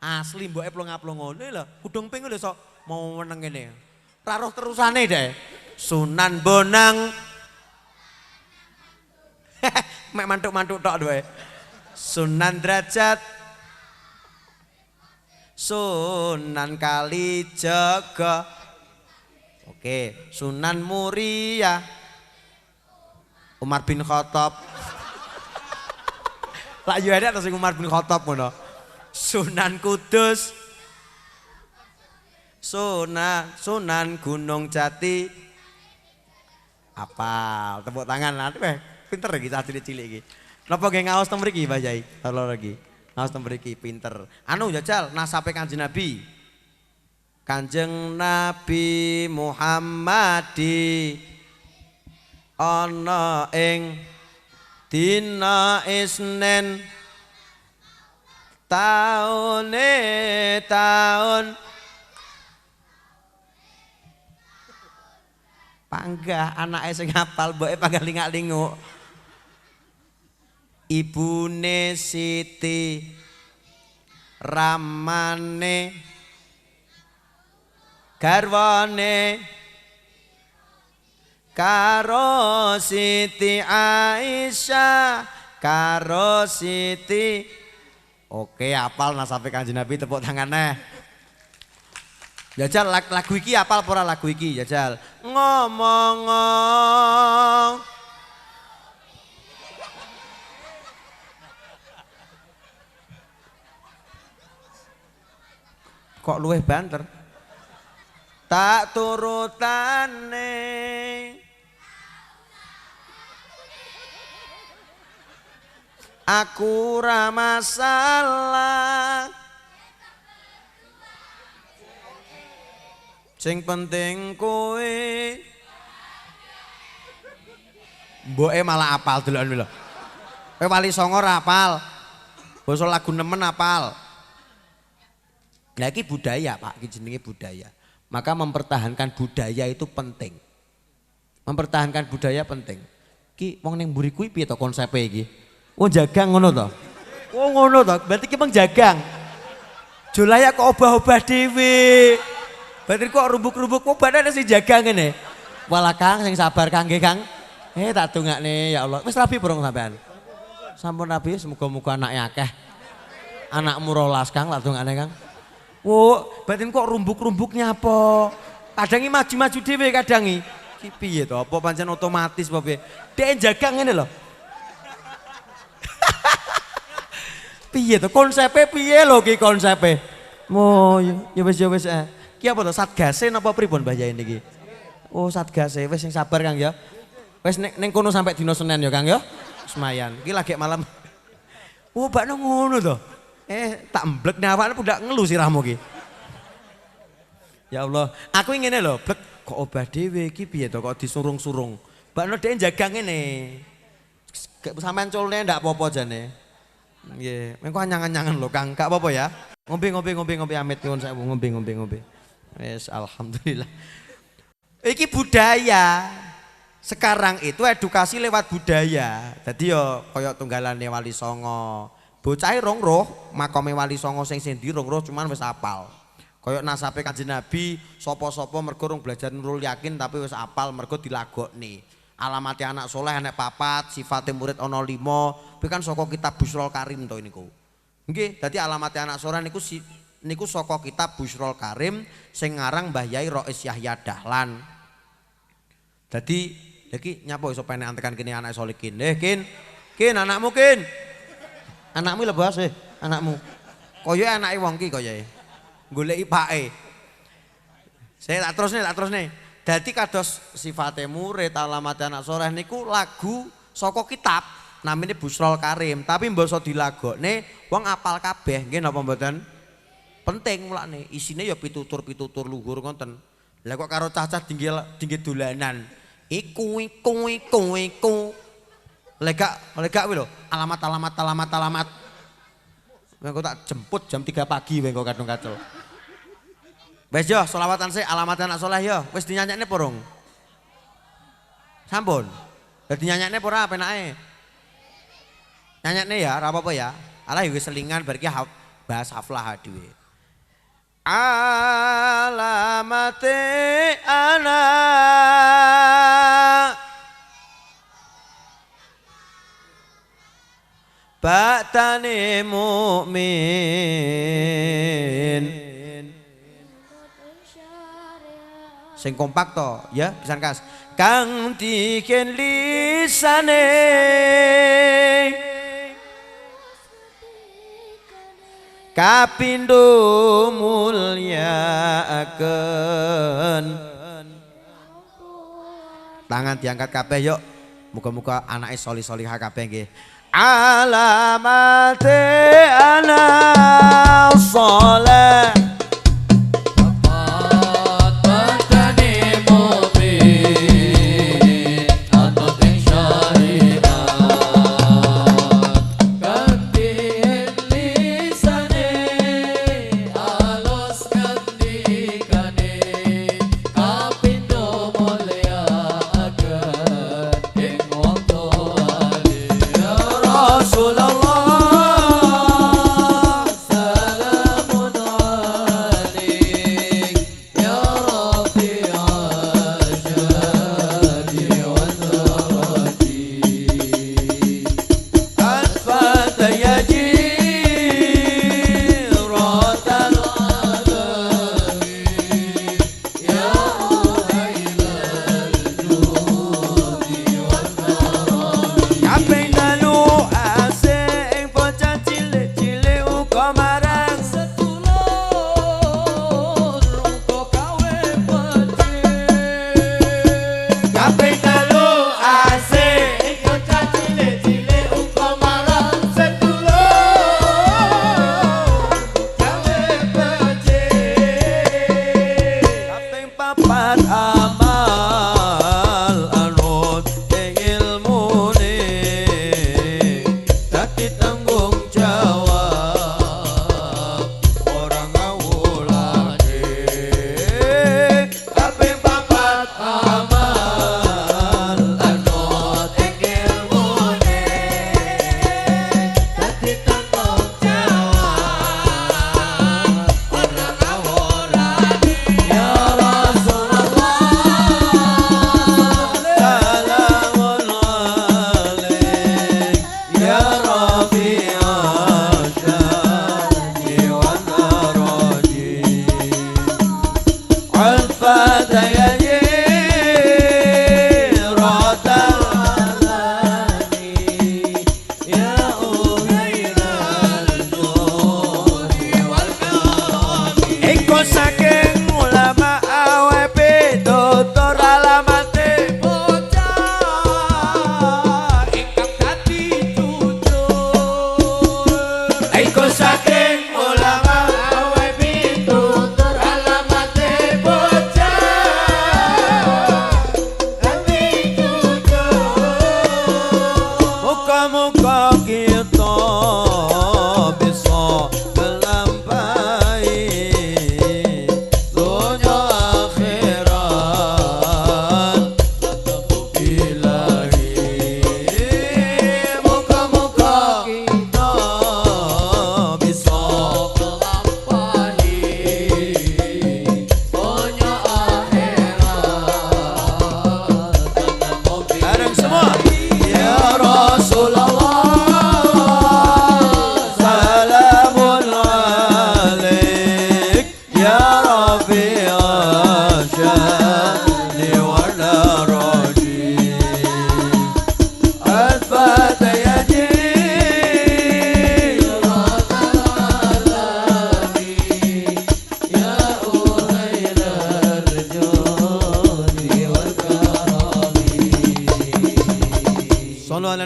Asli mboke plonga-plongo lho, kudung ping lho sok mau meneng ngene. Ra roh terusane deh. Sunan Bonang. Mek mantuk-mantuk tok doe. Sunan Derajat. Sunan Kalijaga. Oke, Sunan Muria, Umar bin Khattab. Lah yo ada sing Umar bin Khattab ngono. Sunan Kudus. Sunan Gunung Jati. Apal, tepuk tangan nanti pinter iki cah cilik-cilik iki. Napa nggih ngaos teng mriki Mbah Yai? Tolong lagi. Ngaos teng mriki pinter. Anu jajal nasabe Kanjeng Nabi. Kanjeng Nabi Muhammadi ana ing dina Isnin taune taun panggah anake sing hafal mboke panggah lingak-linguk ibune Siti ramane garwane karo Siti Aisyah karo Siti. Oke, apal nasabe Kanjeng Nabi, tepuk tangannya. Jajal lagu iki apal apa ora lagu iki? Jajal. Ngomong. Kok luweh banter? Tak turutane. Aku ora masalah. Sing penting kowe. Mboke malah apal deloken lho. Kowe Wali Songo ora apal. Basa lagu nemen apal. Nah iki budaya Pak, iki jenenge budaya. Maka mempertahankan budaya itu penting. Mempertahankan budaya penting. Ki wong ning mburi kuwi piye to konsepe iki? Oh jagang ngono to. Oh ngono to, berarti ki jagang. Jolaya kok obah-obah dhewe. Berarti kok rubuk-rubuk kok badane sing jagang ngene. Walah Kang sing sabar Kang nggih Kang. Tak dongakne ya Allah. Wis rabi burung sampean? Sampun rabi, semoga-moga anake akeh. Anakmu 12 Kang tak dongakne Kang. Oh, berarti kok rumbuk-rumbuknya apa? Kadangi maju-maju dhewe kadangi. Ki piye to? Apa pancen otomatis apa piye? Dek jagang ngene lho. Piye to konsepe piye lho ki konsepe? Mo ya wis Ki apa to satgase napa pripun Mbah Yai niki? Oh satgase wis sing sabar Kang ya. Wis ning kono sampai dina Senin ya Kang ya. Semayan. Iki lagi malam. Oh bakno ngono to. Tak emblek awakne pundak ngelu sirahmu ki. Ya Allah, aku ngene lho, blek kok obah dhewe iki piye to kok disurung-surung. Bakno dhek jagang ngene. Sampeyan culne ndak apa-apa jane. Nggih, mengko anyang-anyangan lho Kang, gak apa-apa ya. Ngombe amit nyuwun sewu ngombe. Wes alhamdulillah. Iki budaya. Sekarang itu edukasi lewat budaya. Dadi yo kaya tunggalane Wali Songo. Bocahe rong roh, makome Wali Songo sing sendi rong roh cuman wis apal. Kaya nasabe Kanjeng Nabi, sapa-sapa mergo rong belajar nurul yakin tapi wis apal mergo dilagokne. Alamate anak soleh anak papat, sifate murid ana 5, kuwi kan saka kitab Busrul Karim to niku. Nggih, dadi alamate anak soleh niku saka kitab Busrul Karim sing ngarang Mbah Yai Rois Yahya Dahlan. Dadi iki nyapa iso penek antekan kene anak soleh kin. Kin anakmu kin. Anakmu lho Bos, anakmu. Kaya anake wong ki kayae. Goleki pake. Saya tak terusne. Dadi kados sifate murid alamate anak soleh niku lagu saka kitab namine Busrul Karim, tapi mbasa dilagokne wong apal kabeh nggih napa mboten? Penting mulane isine ya pitutur-pitutur luhur ngoten. Lah kok karo cacah dinggil dolanan. Iku. Lega kuwi lho, alamat. Mengko tak jemput jam 3 pagi mengko kadung-kadung. Wes yo selawatan sik alamat anak soleh yo. Wis dinyanyekne porong. Sampun. Dadi nyanyekne apa ora penake? Nyanyekne ya, ora apa-apa ya. Alah wis selingan bar iki bahas haflah dhewe. Alamate anak Baktane mukmin. Sing kompak to, ya pisan kas. Kang diken lisane kapindo mulyakaken. Tangan diangkat kabeh yuk. Muga-muga anake solih-solihah kabeh nggih. Alamate anak soleh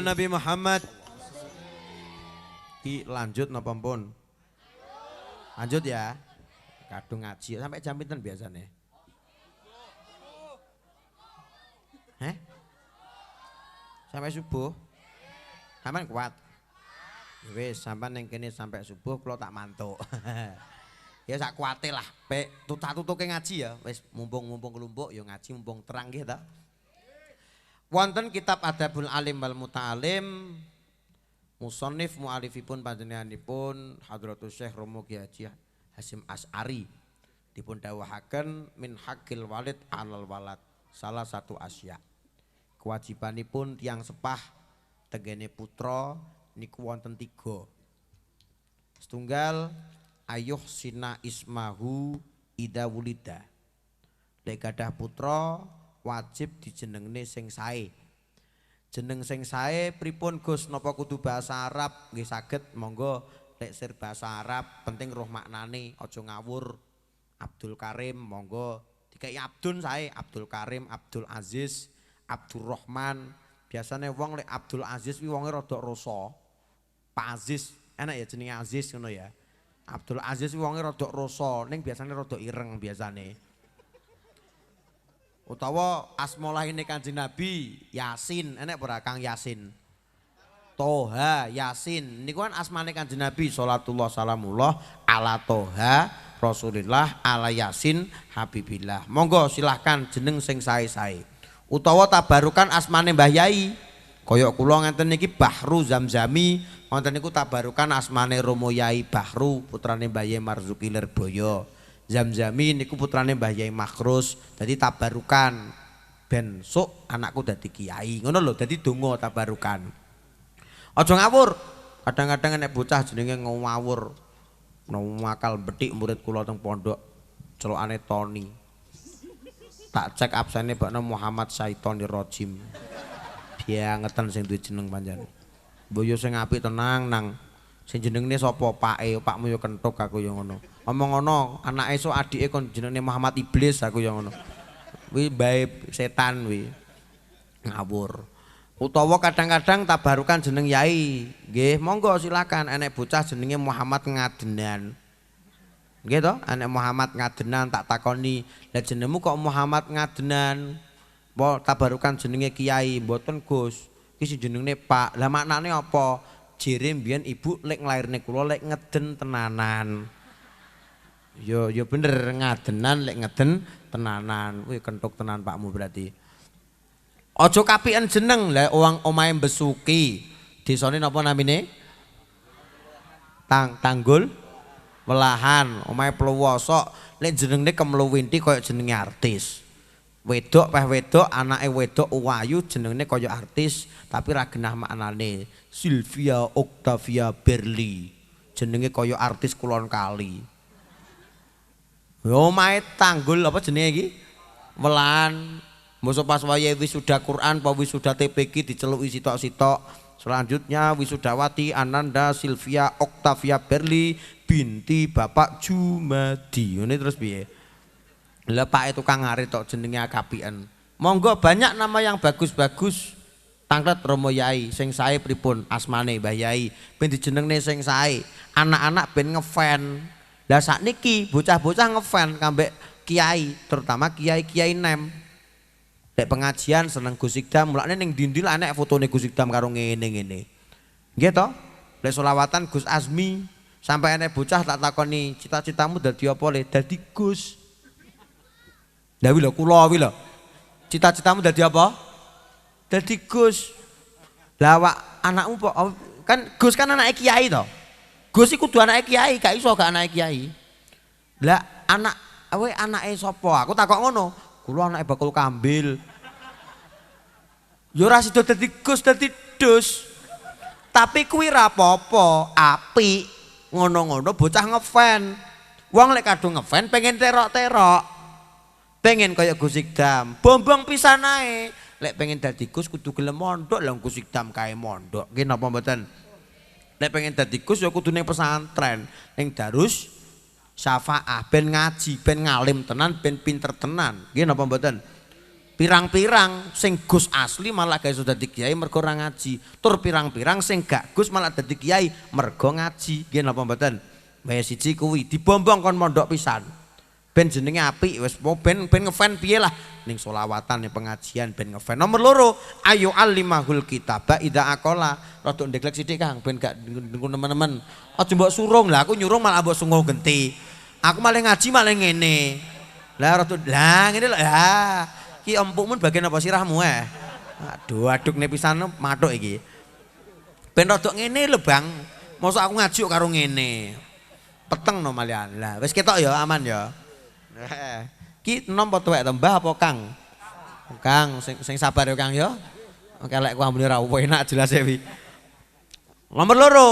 Nabi Muhammad. Ki lanjut napa pun? Lanjut ya. Kadung ngaji sampai jam pinten biasanya? Sampai subuh. Sampean kuat. Wis sampean ning kene sampai subuh kula tak mantuk. Ya sak kuate lah. Pek tutah-tutuke ngaji ya. Wis mumpung kelumpuk ya ngaji mumpung terang nggih ta. Wonten kitab Adabul Alim wal Muta'alim musannif mu'alifipun panjenenganipun Hadratus Syekh Romo Ki Haji Hasyim Asy'ari dipun dawuhaken min haqqil walid 'alal walad salah satu asya. Kewajibanipun tiyang sepah tegene putra niku wonten 3. Setunggal ayuh sina ismahu ida wulida. Lek gadah putra wajib dijenengne sing sae. Jeneng sing sae pripun Gus napa kudu bahasa Arab? Nggih saged monggo lek sir bahasa Arab penting roh maknane aja ngawur. Abdul Karim monggo dikai Abdun sae, Abdul Karim, Abdul Aziz, Abdurrahman. Biasane wong lek Abdul Aziz kuwi wonge rada rasa. Pak Aziz enak ya jenenge Aziz ngono ya. Abdul Aziz kuwi wonge rada rasa, ning biasane rada ireng biasane. Utawa asma lahirne Kanjeng Nabi Yasin, enek ora Kang Yasin? Toha, Yasin. Niku kan asmane Kanjeng Nabi sallallahu salamullah ala Toha Rasulillah ala Yasin Habibillah. Monggo silahkan jeneng sing sae-sae. Utawa tabarukan asmane Mbah Yai. Kaya kula ngenten niki Bahru Zamzami, wonten niku tabarukan asmane Romo Yai Bahru putrane Mbah Yai Marzuki Lirboyo. Zamzami niku putrane Mbah Yai Makrus, dadi tabarukan ben sok anakku dadi kiai. Ngono lho, dadi donga tabarukan. Aja ngawur. Kadang-kadang nek bocah jenenge ngawur. Ngakal betik murid kula teng pondok celokane Tony. Tak cek absene bakna Muhammad Syaitoni Rajim. Biangeten sing duwe jeneng pancen. Mboyo sing apik tenang nang. Sing jenenge sapa pake? Pakmu yo kentuk aku yo ngono. Omong ngono, anake sok adike kon jenenge Muhammad Iblis aku yo ngono. Kuwi bae setan kuwi. Ngawur. Utawa kadang-kadang tabarukan jeneng yai. Nggih, monggo silakan enek bocah jenenge Muhammad Ngadenan. Nggih to? Enek Muhammad Ngadenan tak takoni, "Lah jenengmu kok Muhammad Ngadenan?" Apa tabarukan jenenge kiai? Mboten Gus. Ki sing jenenge Pak. Lah maknane apa? Jere mbiyen ibu lek nglairne kula lek ngeden tenanan. Yo bener ngadenan lek ngeden tenanan. Kuwi kentuk tenan pakmu berarti. Aja kapiken jeneng lek wong omahe Besuki. Desane napa namine? Tanggul Welahan, omahe Pluwoso. Lek jenenge Kemluwinti kaya jenenge artis. Wedok wedok anake wedok Wayu jenenge kaya artis tapi ra genah maknane. Sylvia Octavia Berli. Jenenge kaya artis Kulon Kali. Omahe Tanggul apa jenenge iki? Welan. Mosok pas wayahe wisuda Quran apa wisuda TPQ diceluki sitok-sitok. Selanjutnya wisudawati Ananda Sylvia Octavia Berli binti Bapak Jumadi. Ngene terus piye? Lah Pak tukang ngarit tok jenenge akapiken. Monggo banyak nama yang bagus-bagus. Tanglet Romo Yai sing sae pripun asmane Mbah Yai ben dijenengne sing sae. Anak-anak ben ngefan. Lah sakniki bocah-bocah ngefan kambek kiai, terutama kiai-kiai nem. Dek pengajian seneng Gus Ikdam, mulane ning ndi-ndi lah enek fotone Gus Ikdam karo ngene-ngene. Nggih to? Lek selawatan Gus Azmi, sampai enek bocah tak takoni, "Cita-citamu dadi apa le?" "Dadi Gus." Lah wi lho kula wi lho. "Cita-citamu dadi apa?" "Dadi Gus." Lah awak anakmu kan Gus kan anake kiai to. Gus iku kudu anake kiai, gak iso gak anake kiai. Lah anak kowe anake sapa? Aku takok ngono. Kula anake bakul kambil. Ya ora sida dadi Gus dadi Dus. Tapi kuwi ra apa-apa, apik. Ngono-ngono bocah ngefan. Wong lek kadung ngefan pengen terok-terok. Pengen kaya Gus Ikdam, bombong pisan ae. Lek pengen dadi Gus kudu gelem mondok, lha Gus Ikdam kae mondok. Nggih napa mboten? Lek pengen dadi Gus ya kudu ning pesantren, ning Darus Syafaah ben ngaji, ben ngalim tenan, ben pinter tenan. Nggih napa mboten? Pirang-pirang sing Gus asli malah guys sudah dadi kiai mergo ora ngaji. Tur pirang-pirang sing gak Gus malah dadi kiai mergo ngaji. Nggih napa mboten? Bae siji kuwi dibombong kon mondok pisan. Ben jenenge apik wis ben ngefan piye lah ning selawatan ning pengajian ben ngefan. Nomor loro, ayu alimahul kitaba idza aqala. Rada ndeglek sithik Kang ben gak nggo teman-teman. Aja mbok surung lah aku nyurung malah mbok sungo genti. Aku malah ngaji malah ngene. Lah rada lah ngene lho ya. Ki empukmu bagian apa sirahmu aduh adukne pisan mathuk iki ben rodok ngene lho Bang mosok aku ngaji karo ngene peteng no malian lah wis ketok ya aman ya ki enom apa tuwek to Mbah apa Kang Kang sing sabar ya Kang ya kelek ku ambune ra enak jelas ya wi nomor loro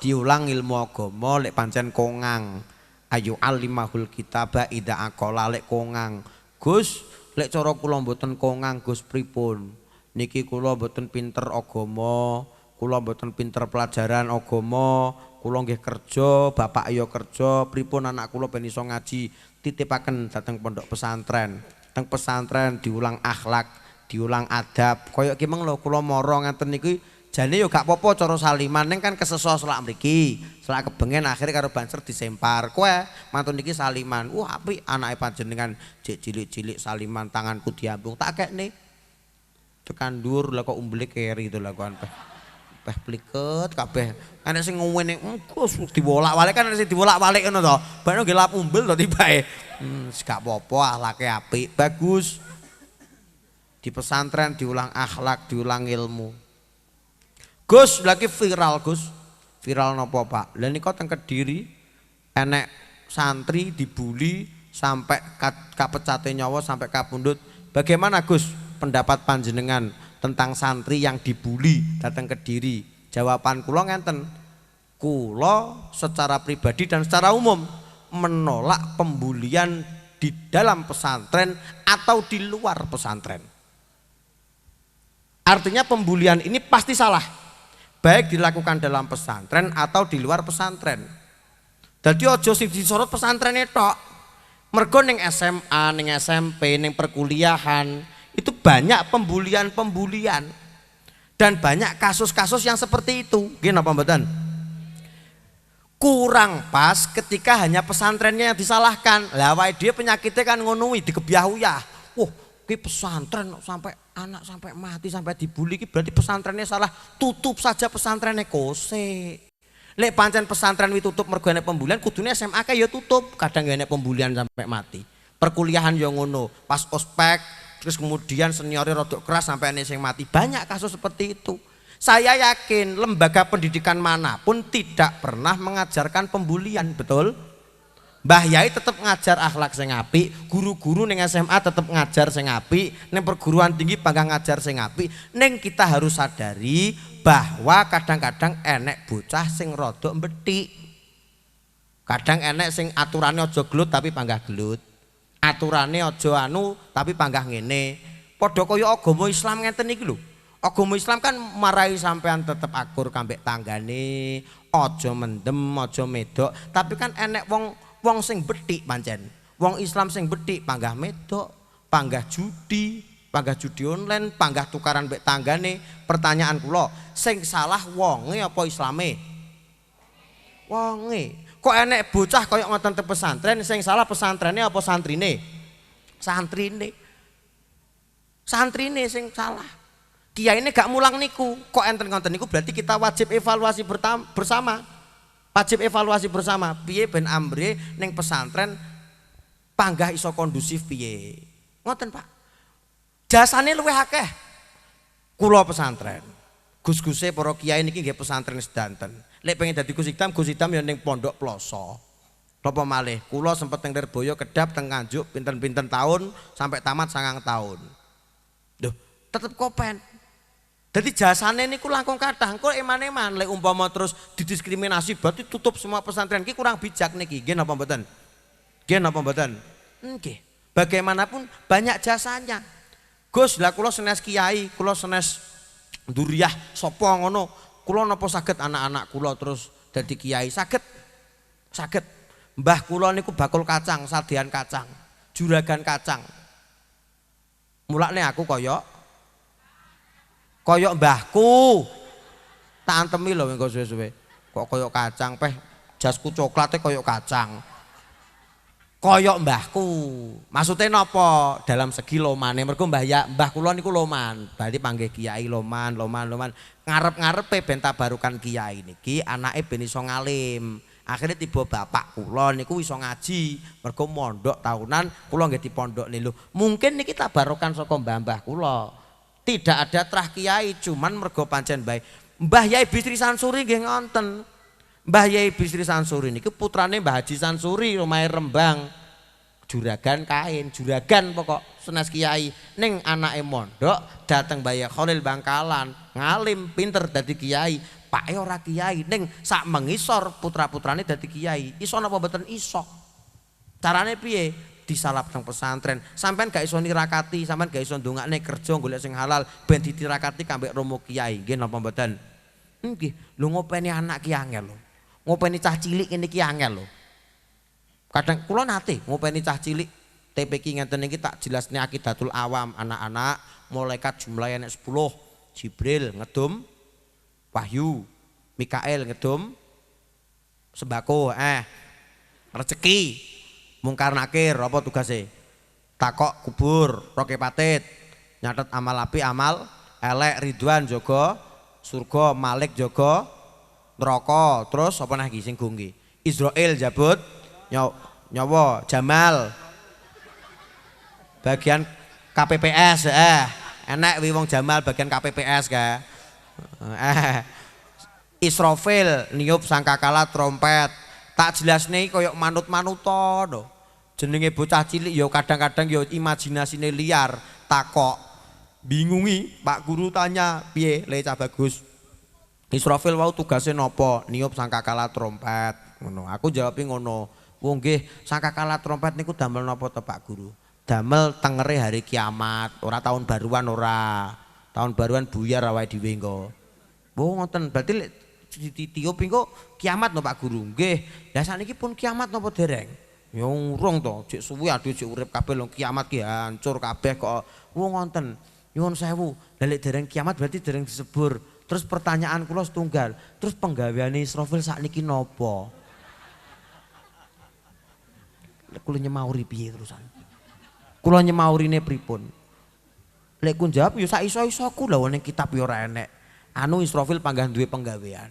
diulang ilmu agama lek pancen kongang ayu alimahul kitaba idza aqala lek kongang Gus lek cara kula mboten kongang Gus pripun niki kula mboten pinter agama kula mboten pinter pelajaran agama kula nggih kerja bapak ya kerja pripun anak kula ben iso ngaji titipaken dhateng pondok pesantren teng pesantren diulang akhlak diulang adab kaya ki meng lho kula mara ngaten niki jane yo gak apa-apa cara saliman ning kan keseso selak mriki selak kebengen akhir karo banser disempar kowe mantun niki saliman wah apik anake panjenengan jek cilik-cilik saliman tanganku diambung tak kekne tekan dhuwur lah kok umbele keri itu lah kon peh pliket kabeh enek sing ngene Gus diwolak-walik kan sing diwolak-walik ngono to bakno nggih lap umbel to tibake gak apa-apa akhlake apik bagus di pesantren diulang akhlak diulang ilmu Gus lagi viral Gus viral nopo Pak lha nika teng Kediri enek santri dibuli sampai kapecate nyawa sampai kapundhut bagaimana Gus pendapat panjenengan tentang santri yang dibuli datang Kediri jawaban kula ngenten kula secara pribadi dan secara umum menolak pembulian di dalam pesantren atau di luar pesantren artinya pembulian ini pasti salah baik dilakukan dalam pesantren atau di luar pesantren. Jadi ojo sing disorot pesantren tok. Mergo ning SMA, ning SMP, ning perkuliahan itu banyak pembulian-pembulian dan banyak kasus-kasus yang seperti itu. Nggih napa mboten? Kurang pas ketika hanya pesantrennya yang disalahkan. Lah wae dia penyakitnya kan ngono kuwi dikebyah-uyah. Wah, ki pesantren sampai anak sampai mati sampai dibully berarti pesantrennya salah tutup saja pesantrennya kose lek pancen pesantren wi tutup mergo enek pembulian kudune SMA ya tutup kadang enek pembulian sampai mati perkuliahan ya ngono pas ospek terus kemudian seniornya rodok keras sampai enek sing mati banyak kasus seperti itu saya yakin lembaga pendidikan manapun tidak pernah mengajarkan pembulian betul Mbah Yai tetap ngajar akhlak sing apik, guru-guru ning SMA tetap ngajar sing apik, ning perguruan tinggi bangga ngajar sing apik. Ning kita harus sadari bahwa kadang-kadang enek bocah sing rada mbethik. Kadang enek sing aturane aja gelut tapi panggah gelut. Aturane aja anu tapi panggah ngene. Padha kaya agama Islam ngeten iki lho. Agama Islam kan marai sampean tetep akur kambek tanggane, aja mendem, aja medok, tapi kan enek wong sing bethik pancen. Wong Islam sing bethik panggah medok, panggah judi online, panggah tukaran mbek tanggane. Pertanyaan kula, sing salah wonge apa Islame? Wonge. Kok enek bocah kaya ngoten te pesantren sing salah pesantrene apa santrine? Santrine. Santrine sing salah. Kiyaine gak mulang niku. Kok enten ngoten niku berarti kita wajib evaluasi bersama. Wajib evaluasi bersama piye ben ambre ning pesantren panggah iso kondusif piye ngoten Pak jasane luwih akeh kula pesantren gus-guse para kiai niki nggih pesantren sedanten lek pengen dadi Gus Idam ya ning pondok ploso napa malih kula sempet teng Lirboyo kedap teng Nganjuk pinten-pinten tahun sampai tamat 9 tahun lho tetep kopen. Jadi jasane niku langkung kathah, engko eman-eman lek umpama terus didiskriminasi berarti tutup semua pesantren ki kurang bijak niki. Nggih napa mboten? Nggih napa mboten? Nggih. Bagaimanapun banyak jasanya. Gus, lah kula senes kiai, kula senes nduriyah sapa ngono. Kula napa saged anak-anak kula terus dadi kiai? Saged. Saged. Mbah kula niku bakul kacang, sadean kacang, juragan kacang. Mulane aku koyok mbahku. Tak antemi lho engko suwe-suwe. Kok koyok kacang peh jasku coklate koyok kacang. Koyok mbahku. Maksudnya napa? Dalam segi lomane mergo mbah kula niku loman. Berarti panggih kiai loman. Ngarep-ngarepe ben tabarukan kiai niki anake ben iso ngalim. Akhirnya tiba bapak kula niku iso ngaji, mergo mondok tahunan kula nggih dipondok lho. Mungkin niki tabarukan saka mbah-mbah kula. Tidak ada trah kiai, cuman mergo pancen bae. Mbah Yai Bisri Sansuri nggih ngonten. Mbah Yai Bisri Sansuri niki putrane Mbah Haji Sansuri omahe Rembang. Juragan kain, juragan pokok senes kiai. Ning anake mondok dateng Mbah Yai Khalil Bangkalan, ngalim pinter dadi kiai. Pake ora kiai ning sak mengisor putra-putrane dadi kiai. Iso napa mboten iso? Carane piye? Disalap nang pesantren. Sampean gak iso nirakati, sampean gak iso ndongakne kerja golek sing halal ben ditirakati kambek romo kiai. Nggih napa mboten? Nggih. Lho ngopeni anak ki angel lho. Ngopeni cah cilik ngene ki angel lho. Kadang kula nate ngopeni cah cilik TPK ngenten iki tak jelasne akidatul awam anak-anak malaikat jumlahe nek 10. Jibril ngedum Wahyu, Mikael ngedum sembako, rezeki, mungkar nakir, apa tugasnya? Takok kubur, roke patit, nyatet amal api, amal elek, Ridwan jogo, surga, Malik jogo, neraka, terus apa lagi sing gunggi? Israel jabut, nyawa, Jamal, bagian KPPS, enek wong Jamal bagian KPPS ka. Israfil niup sangkakala trompet. Tak jelasne koyok manut-manuto no. Jenenge bocah cilik ya kadang-kadang ya imajinasine liar. Takok bingungi Pak Guru tanya piye le cah bagus. Israfil wau tugase nopo? Niup sangkakala trompet ngono. Aku jawabi ngono. Wong nggih sangkakala trompet niku damel napa to Pak Guru? Damel tengere hari kiamat, ora tahun baruan ora. Tahun baruan buyar awake dhewe engko. Oh ngoten, berarti ditiup engko kiamat no Pak Guru. Nggih. Lah sakniki pun kiamat napa dereng? Ya urung to, jek suwi aduh jek urip kabeh lho kiamat ki hancur kabeh kok. Oh ngoten. Nyuwun sewu. Lah lek dereng kiamat berarti dereng disebur. Terus pertanyaan kula setunggal, terus penggaweane Israfil sakniki napa? Lek kula nyemauri piye terusan? Kula nyemaurine pripun? Lek ku jawab ya sak iso-isoku lho ning kitab ya ora enek. Anu Israfil panggah duwe penggawean.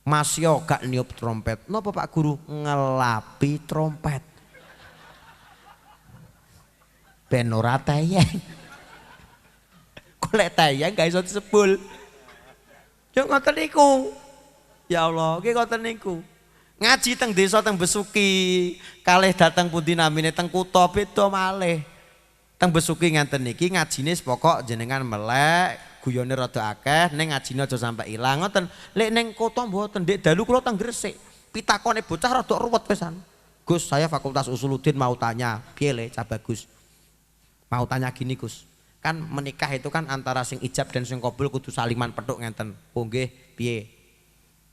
Mas yo gak niup trompet. Napa Pak Guru? Ngelapi trompet. Ben ora tayang. Golek tayang gak iso disebul. Yo ngoten niku. Ya Allah, nggih ngoten niku. Ngaji teng desa teng Besuki, kalih dateng pundi namine teng kutha beda malih. Teng Besuki ngenten niki ngajine pokok jenengan melek, guyone rada akeh, ning ngajine aja sampe ilang ngoten. Lek ning kota mboten, ndek dalu kula teng Gresik. Pitakone bocah rada ruwet pisan. Gus, saya Fakultas Usuluddin mau tanya, piye le Cah Bagus? Mau tanya gini Gus. Kan menikah itu kan antara sing ijab dan sing qabul kudu saliman petuk ngenten. Oh nggih, piye?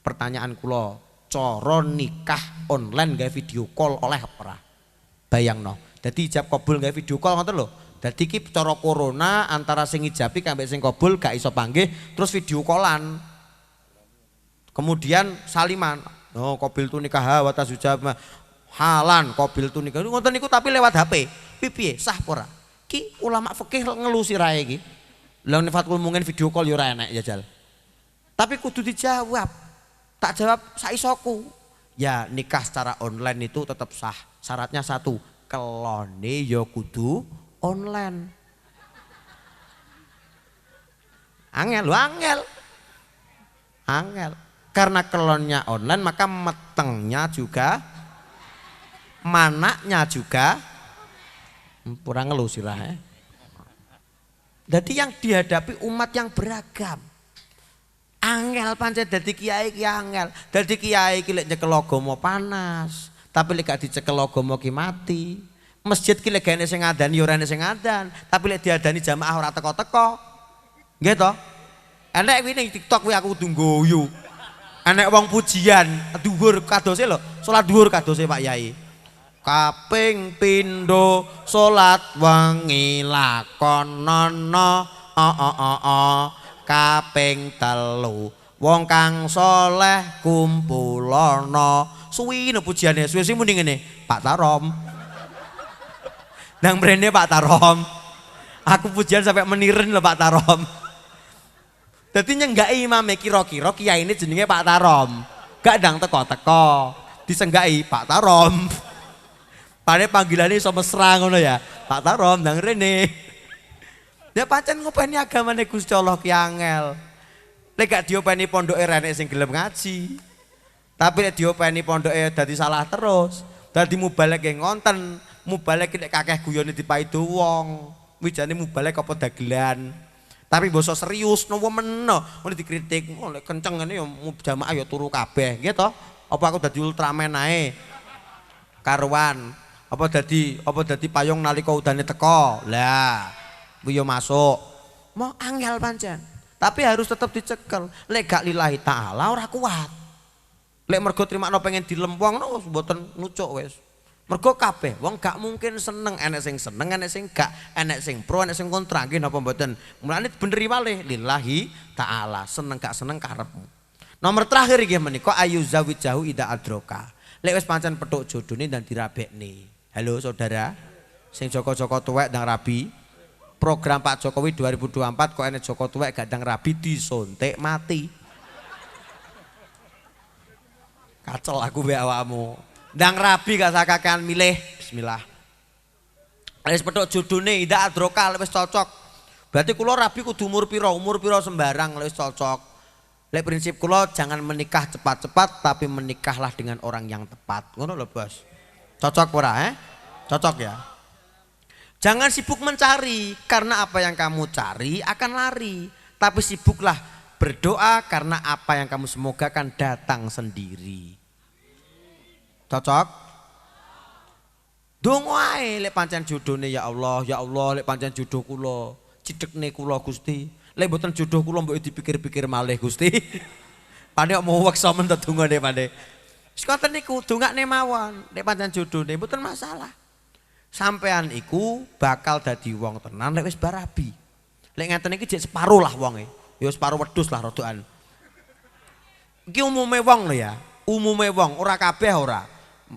Pertanyaan kula, cara nikah online gawe video call oleh ora? Bayangno. Dadi ijab kabul gawe video call ngoten lho. Dadi iki cara corona antara sing ijabi kambek sing kabul gak iso panggih terus video callan. Kemudian saliman. Oh, qabil tu nikah wa tasujab halan qabil tu nikah. Ngoten niku tapi lewat HP. Piye sah apa ora? Ki ulama fikih ngelusi rae iki. Lah nifatul mungkin video call ya ora enek jajal. Tapi kudu dijawab. Tak jawab saisoku. Ya nikah secara online itu tetap sah. Syaratnya satu. Kelone ya kudu online. Angel lho, angel. Karena kelonnya online maka metengnya juga, manaknya juga kurang ngeluh sirah. Jadi yang dihadapi umat yang beragam. Angel pancen dadi kiai ki angel. Dadi kiai ki lek nyekel agama panas. Tapi lek gak dicekel agama ki mati. Masjid ki lek gane sing ngadani ya ora sing ngadan, tapi lek diadani jamaah ora teko-teko. Nggih to? Enek kuwi ning TikTok kuwi aku kudu ngguyu. Enek wong pujian dhuwur kadose lho, salat dhuwur kadose Pak Yai. kaping pindho salat wengi lakonono kaping telu wong kang soleh kumpulana suwi no pujiane suwi muni ngene Pak Tarom nang mrene Pak Tarom aku pujian sampai meniren lho Pak Tarom dadi nyenggaki imame kira-kira kiyaine jenenge Pak Tarom gak ndang teko-teko disenggai Pak Tarom pane panggilane iso mesra ngono ya Pak Tarom nang rene ya pancen ngopeni agamane Gusti Allah ki angel lek gak diopeni pondoke renek sing gelem ngaji tapi lek diopeni pondoke dadi salah terus dadi mubalek ngonten mubalek nek kakeh guyone dipaido wong wijane mubalek apa dagelan tapi basa serius nopo meno ngene dikritik lek kenceng ngene ya jamaah ya turu kabeh nggih to apa aku dadi Ultraman ae karuan apa dadi payung nalika udane teko lah kuwi yo masuk mau angel pancen tapi harus tetap dicekel lek gak lillahi taala ora kuat lek mergo trimakno pengen dilempong no mboten nucuk wis mergo kabeh wong gak mungkin seneng enek sing seneng enek sing gak enek sing pro enek sing kontra nggih napa mboten mulane beneri malih lillahi taala seneng gak seneng karepmu nomor terakhir nggih menika ayu zawijahu ida adroka lek wis pancen petuk jodone dan dirabekne halo saudara sing Joko-Joko tuwek ndang rabi program Pak Jokowi 2024 kok enek Joko tuwek gak ndang rabi disontek mati kacel aku mbek awakmu ndang rabi gak sakakan milih bismillah wis petuk jodone ida adroka wis cocok berarti kula rabi kudu umur pira sembarang wis cocok lek prinsip kula jangan menikah cepat-cepat tapi menikahlah dengan orang yang tepat ngono lho bos cocok ora cocok ya jangan sibuk mencari karena apa yang kamu cari akan lari tapi sibuklah berdoa karena apa yang kamu semoga akan datang sendiri cocok dongo ae lek pancen jodone ya Allah lek pancen jodoh kula cidekne kula Gusti lek mboten jodoh kula mbok dipikir-pikir malih Gusti pane mau weksa men dongane pane sekonten niku dongakne mawon nek pancen jodone mboten masalah sampean iku bakal dadi wong tenan lek wis barabi lek ngeten iki jek separo lah wonge ya separo wedhus lah rodokan iki umume wong lho ya umume wong ora kabeh ora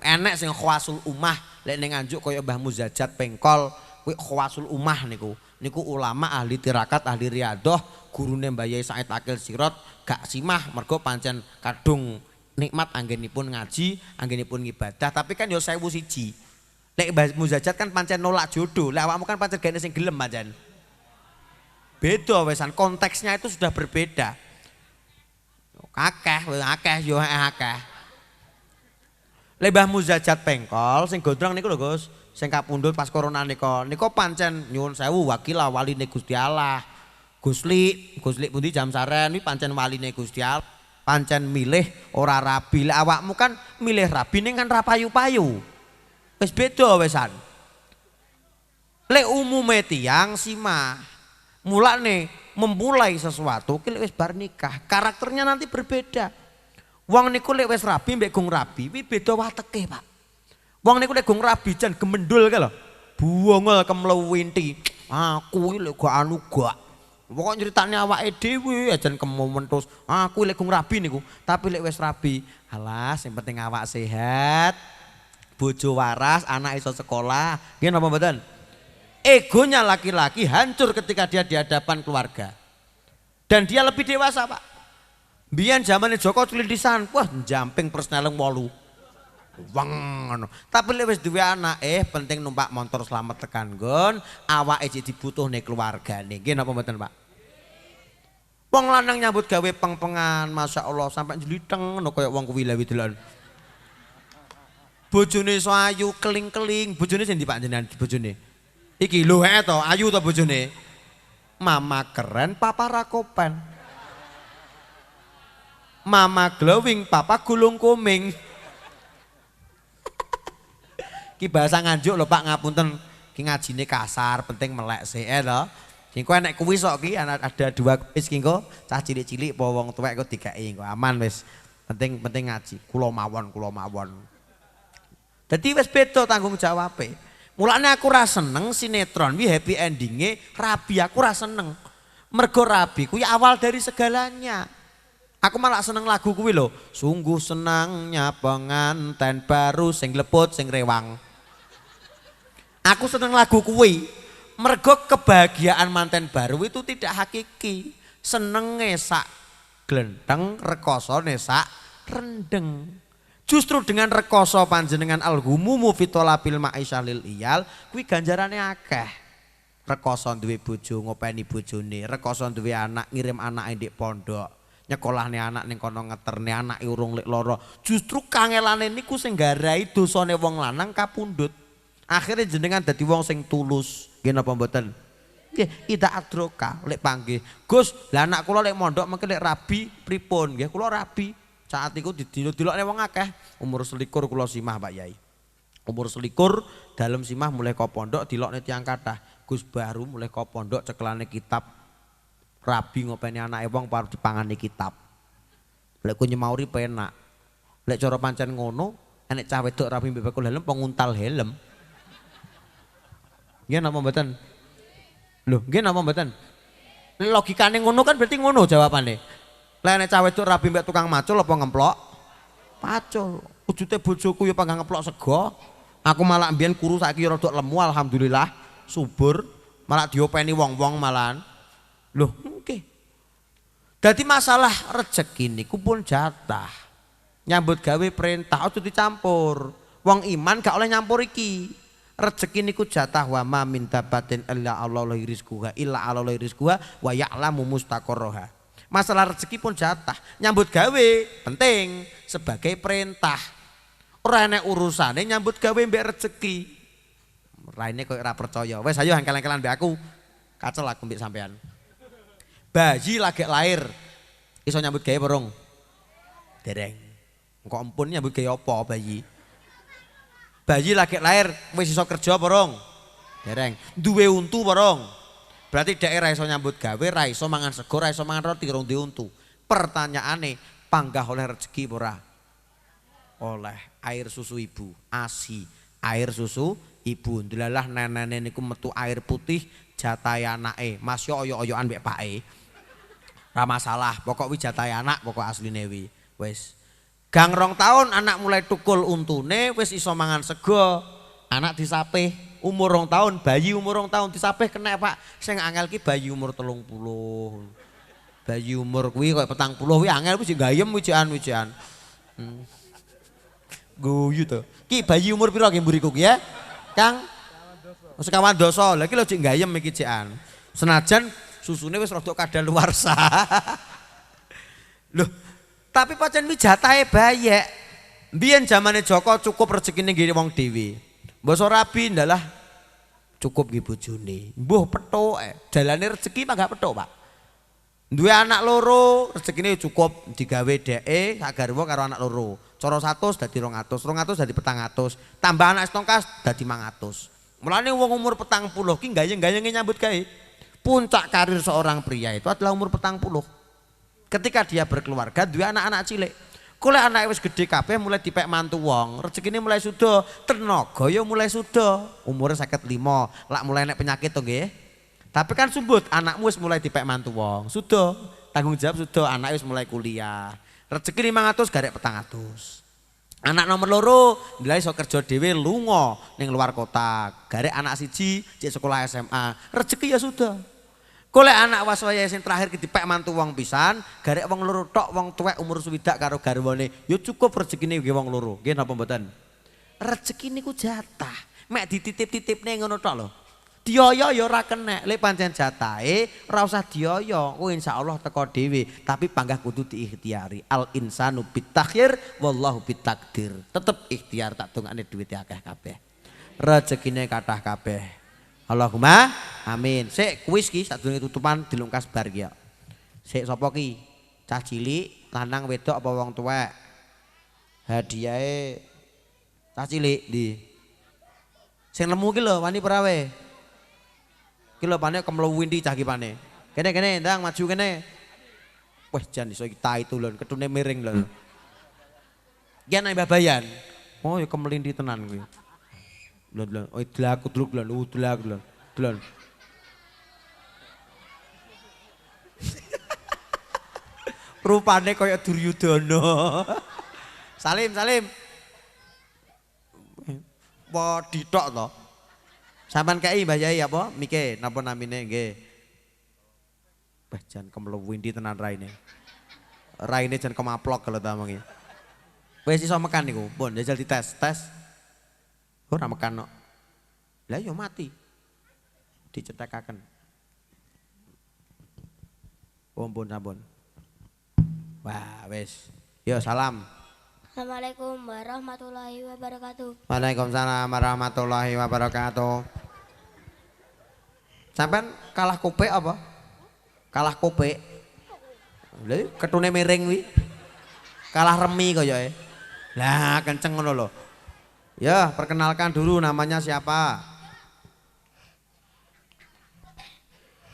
enek sing khawasul ummah lek ning Nganjuk kaya Mbah Muzajat Pengkol kuwi khawasul ummah niku ulama ahli tirakat ahli riyadhah gurune Mbah Yai Said Akil Sirot gak simah mergo pancen kadung nikmat anggenipun ngaji anggenipun ngibadah tapi kan yo 1000 siji lek Mbah Muzajat kan pancen nolak jodoh lek awakmu kan pancen gene sing gelem pancen beda wesan konteksnya itu sudah berbeda akeh yo akeh lek Mbah Muzajat Pengkol sing gondrong niku lho Gus sing kapundhut pas corona nika pancen nyuwun sewu wakilah waline Gusti Allah Guslik pundi jam saren iki pancen waline Gusti Allah pancen milih ora rabi lek awakmu kan milih rabi ning kan ra payu-payu wis beda wesan lek umume tiyang simah mulane memulai sesuatu ki wis bar nikah karakternya nanti berbeda wong niku lek wis rabi mbek gong rabi kuwi beda wateke Pak wong niku lek gong rabi jan gemendul ka lho buangel kemlewinti aku iki lek gak anu gak pokok nyeritane awake dhewe ajan kemomentus aku lek gong rabi niku tapi lek wis rabi alas yang penting awak sehat bojo waras anak iso sekolah nggih napa mboten egonya laki-laki hancur ketika dia di hadapan keluarga dan dia lebih dewasa Pak biyen zamane Joko Cilindisan wah jamping persneleng 8 wang tapi lek wis duwe anak penting numpak motor selamat tekan nggon awake iki dibutuhne keluargane nggih napa mboten Pak wong lanang nyambut gawe peng-pengan masyaallah sampai jliteng ngono kaya wong kuwi lha widelan bojone so ayu keling-keling bojone sing ndi Pak jenengan bojone iki lho to ayu to bojone mama keren papa rakopan mama glowing papa gulung koming ki bahasa Nganjuk lho Pak ngapunten ki ngajine kasar penting melek sik to sing kowe nek kuwi sok ki ada 2 kuis ki engko cah cilik-cilik apa wong tuwek kok dikeki engko aman wis penting ngaji kula mawon Dadi wis beda tanggung jawabe. Mulane aku ora seneng sinetron wi happy endinge rabi, aku ora seneng. Mergo rabi kuwi awal dari segalanya. Aku malah seneng lagu kuwi lho. Sungguh senangnya penganten baru sing leput sing rewang. Aku seneng lagu kuwi. Mergo kebahagiaan manten baru itu tidak hakiki. Senenge sak glenteng, rekosone sak rendeng. Justru dengan rekoso panjenengan al-humumu fitolabil ma'isyah lil iyal kuwi ganjarane akeh. Rekoso duwe bojo ngopeni bojone, rekoso duwe anak ngirim anake ndek pondok, nyekolahne anak ning kono ngeterne anake urung lek lara. Justru kangelane niku sing nggarai dosane wong lanang kapundhut. Akhirnya jenengan dadi wong sing tulus. Nggih napa mboten? Nggih, ida adroka lek panggih. Gus, lah anak kula lek mondok mengke lek rabi pripun? Nggih, kula rabi. Saat itu didilok-dilokne wong akeh. Umur selikur kula simah Pak Yai. Umur selikur dalem simah mulai ke pondok dilokne tiyang kathah. Gus baru mulai ke pondok cekelane kitab. Rabi ngopeni anake wong baru dipangani kitab. Lek ku nyemauri penak. Lek cara pancen ngono, enek cah wedok rabi mbek bakul helm penguntal helm. Nggih napa mboten? Lho, nggih napa mboten? Logikane ngono kan berarti ngono jawabane. Lene cawe itu rabi mbak tukang macul apa ngemplok? Pacul. Wujute bojoku ya panggang ngemplok sego. Aku malah mbiyen kuru saiki ya rada lemu alhamdulillah, subur. Malah diopeni wong-wong malahan. Loh, nggih. Dadi masalah rezeki niku pun jatah. Nyambut gawe perintah aja dicampur. Wong iman gak oleh nyampur iki. Rezeki niku jatah wa ma min dabatin illa Allahi rizquha illa Allahi rizquha wa ya'lamu mustaqarraha. Masalah rezeki pun jatah, nyambut gawe penting sebagai perintah. Ora enek urusane nyambut gawe mbek rezeki. Raine koyo ora percaya. Wes ayo hangkel-hangkelan mbek aku. Kacel aku mbek sampean. Bayi lagi lahir. Iso nyambut gawe bareng? Dereng. Engko empun nyambut gawe apa bayi? Bayi lagi lahir wis iso kerja bareng? Dereng. Duwe untu bareng? Berarti daerah iso nyambut gawe, ra iso mangan sego, ra iso mangan roti, rong diuntu. Pertanyaane, panggah oleh rezeki ora? Oleh. Air susu ibu, ASI. Air susu ibu. Ndelalah nenene niku metu air putih jatahe anake. Mas yo oyo-oyoan mbek pake. Ra masalah, pokok wi jatahe anak, pokok asline wi. Wis. Gang 2 tahun anak mulai tukul untune, wis iso mangan sego. Anak disapih. Umur 2 tahun, bayi umur 2 tahun disapih kena Pak. Sing angel ki bayi umur 30. Bayi umur kuwi koyo 40 kuwi angel wis gayem wijikan. Guyu to. Ki bayi umur pira ki mburiku ki ya? Kang sekawan dosa. Lah ki lho jek gayem iki jekan. Senajan susune wis rada kadaluwarsa. Loh, tapi pancen wi jatahe bayek. Mbiyen zamane Joko cukup rezekine nggih wong dhewe. Mbasa rabi ndalah cukup nggih bojone. Mbuh pethuke, dalane rezeki mah gak pethuk, Pak. Duwe anak loro, rezekine cukup digawe dheke sak garwa karo anak loro. Cara 100 dadi 200, 200 dadi 400, tambah anak setongkas dadi 500. Mulane wong umur 40 ki gayeng-gayenge nyambut gawe. Puncak karir seorang pria itu adalah umur 40. Ketika dia berkeluarga, duwe anak-anak cilik. Kule anake wis gedhe kabeh mulai dipek mantu wong, rezekine mulai suda, tenaga ya mulai suda. Umure 55, lak mulai nek penyakit to nggih. Tapi kan sumbut anakmu wis mulai dipek mantu wong, suda. Tanggung jawab suda, anak wis mulai kuliah. Rezeki 500 garek 400. Anak nomor loro, nilai iso kerja dhewe lunga ning luar kota. Garek anak siji cek sekolah SMA. Rezeki ya sudah. Kole anak waswaya sing terakhir ki dipek mantu wong pisan, garek wong loro tok, wong tuwek umur swidak karo garwane. Ya cukup rezekine nggih wong loro. Nggih napa mboten? Rezeki niku jatah. Mek dititip-titipne ngono tok lho. Dioyo ya ora kenek, lek pancen jatahe ora usah dioyo. Oh insyaallah teko dhewe, tapi panggah kudu diikhtiari. Al insanu bitakhir wallahu bitakdir. Tetep ikhtiar tak dongane duit akeh kabeh. Rezekine kathah kabeh. Allahumma amin. Sik kuis ki sadurunge tutupan dilungkas bar ki ya. Sik sapa ki? Cah cilik, lanang wedok apa wong tuwek? Hadiahe cah cilik ndi? Sing lemu ki lho wani prawe. Ki lho pane kemluwinti cah ki pane. Kene ndang maju kene. Wah jan iso iki tai tulun ketune miring lho. Ki ana Mbah Bayan. Oh ya kemelindi tenan kuwi. Delon. Oh delaku delok delon. Delak delon. Delon. Rupane kaya Duryudana. Salim. Apa ditok to? Sampean kei Mbah Yai apa? Mike napa namine nggih. Bah jan kemluwindi tenan raine. Raine jan kemaplok kalau ta mengi. Wis iso mekan niku. Pun jajal dites. Ora mekan kok. Lah yo mati. Dicethekaken. Sampun. Wah, wis. Yo salam. Assalamualaikum warahmatullahi wabarakatuh. Waalaikumsalam warahmatullahi wabarakatuh. Sampean kalah kopek apa? Kalah kopek. Lha ketune miring wi. Kalah remi koyoke. Lah kenceng ngono lho. Ya, perkenalkan dulu namanya siapa?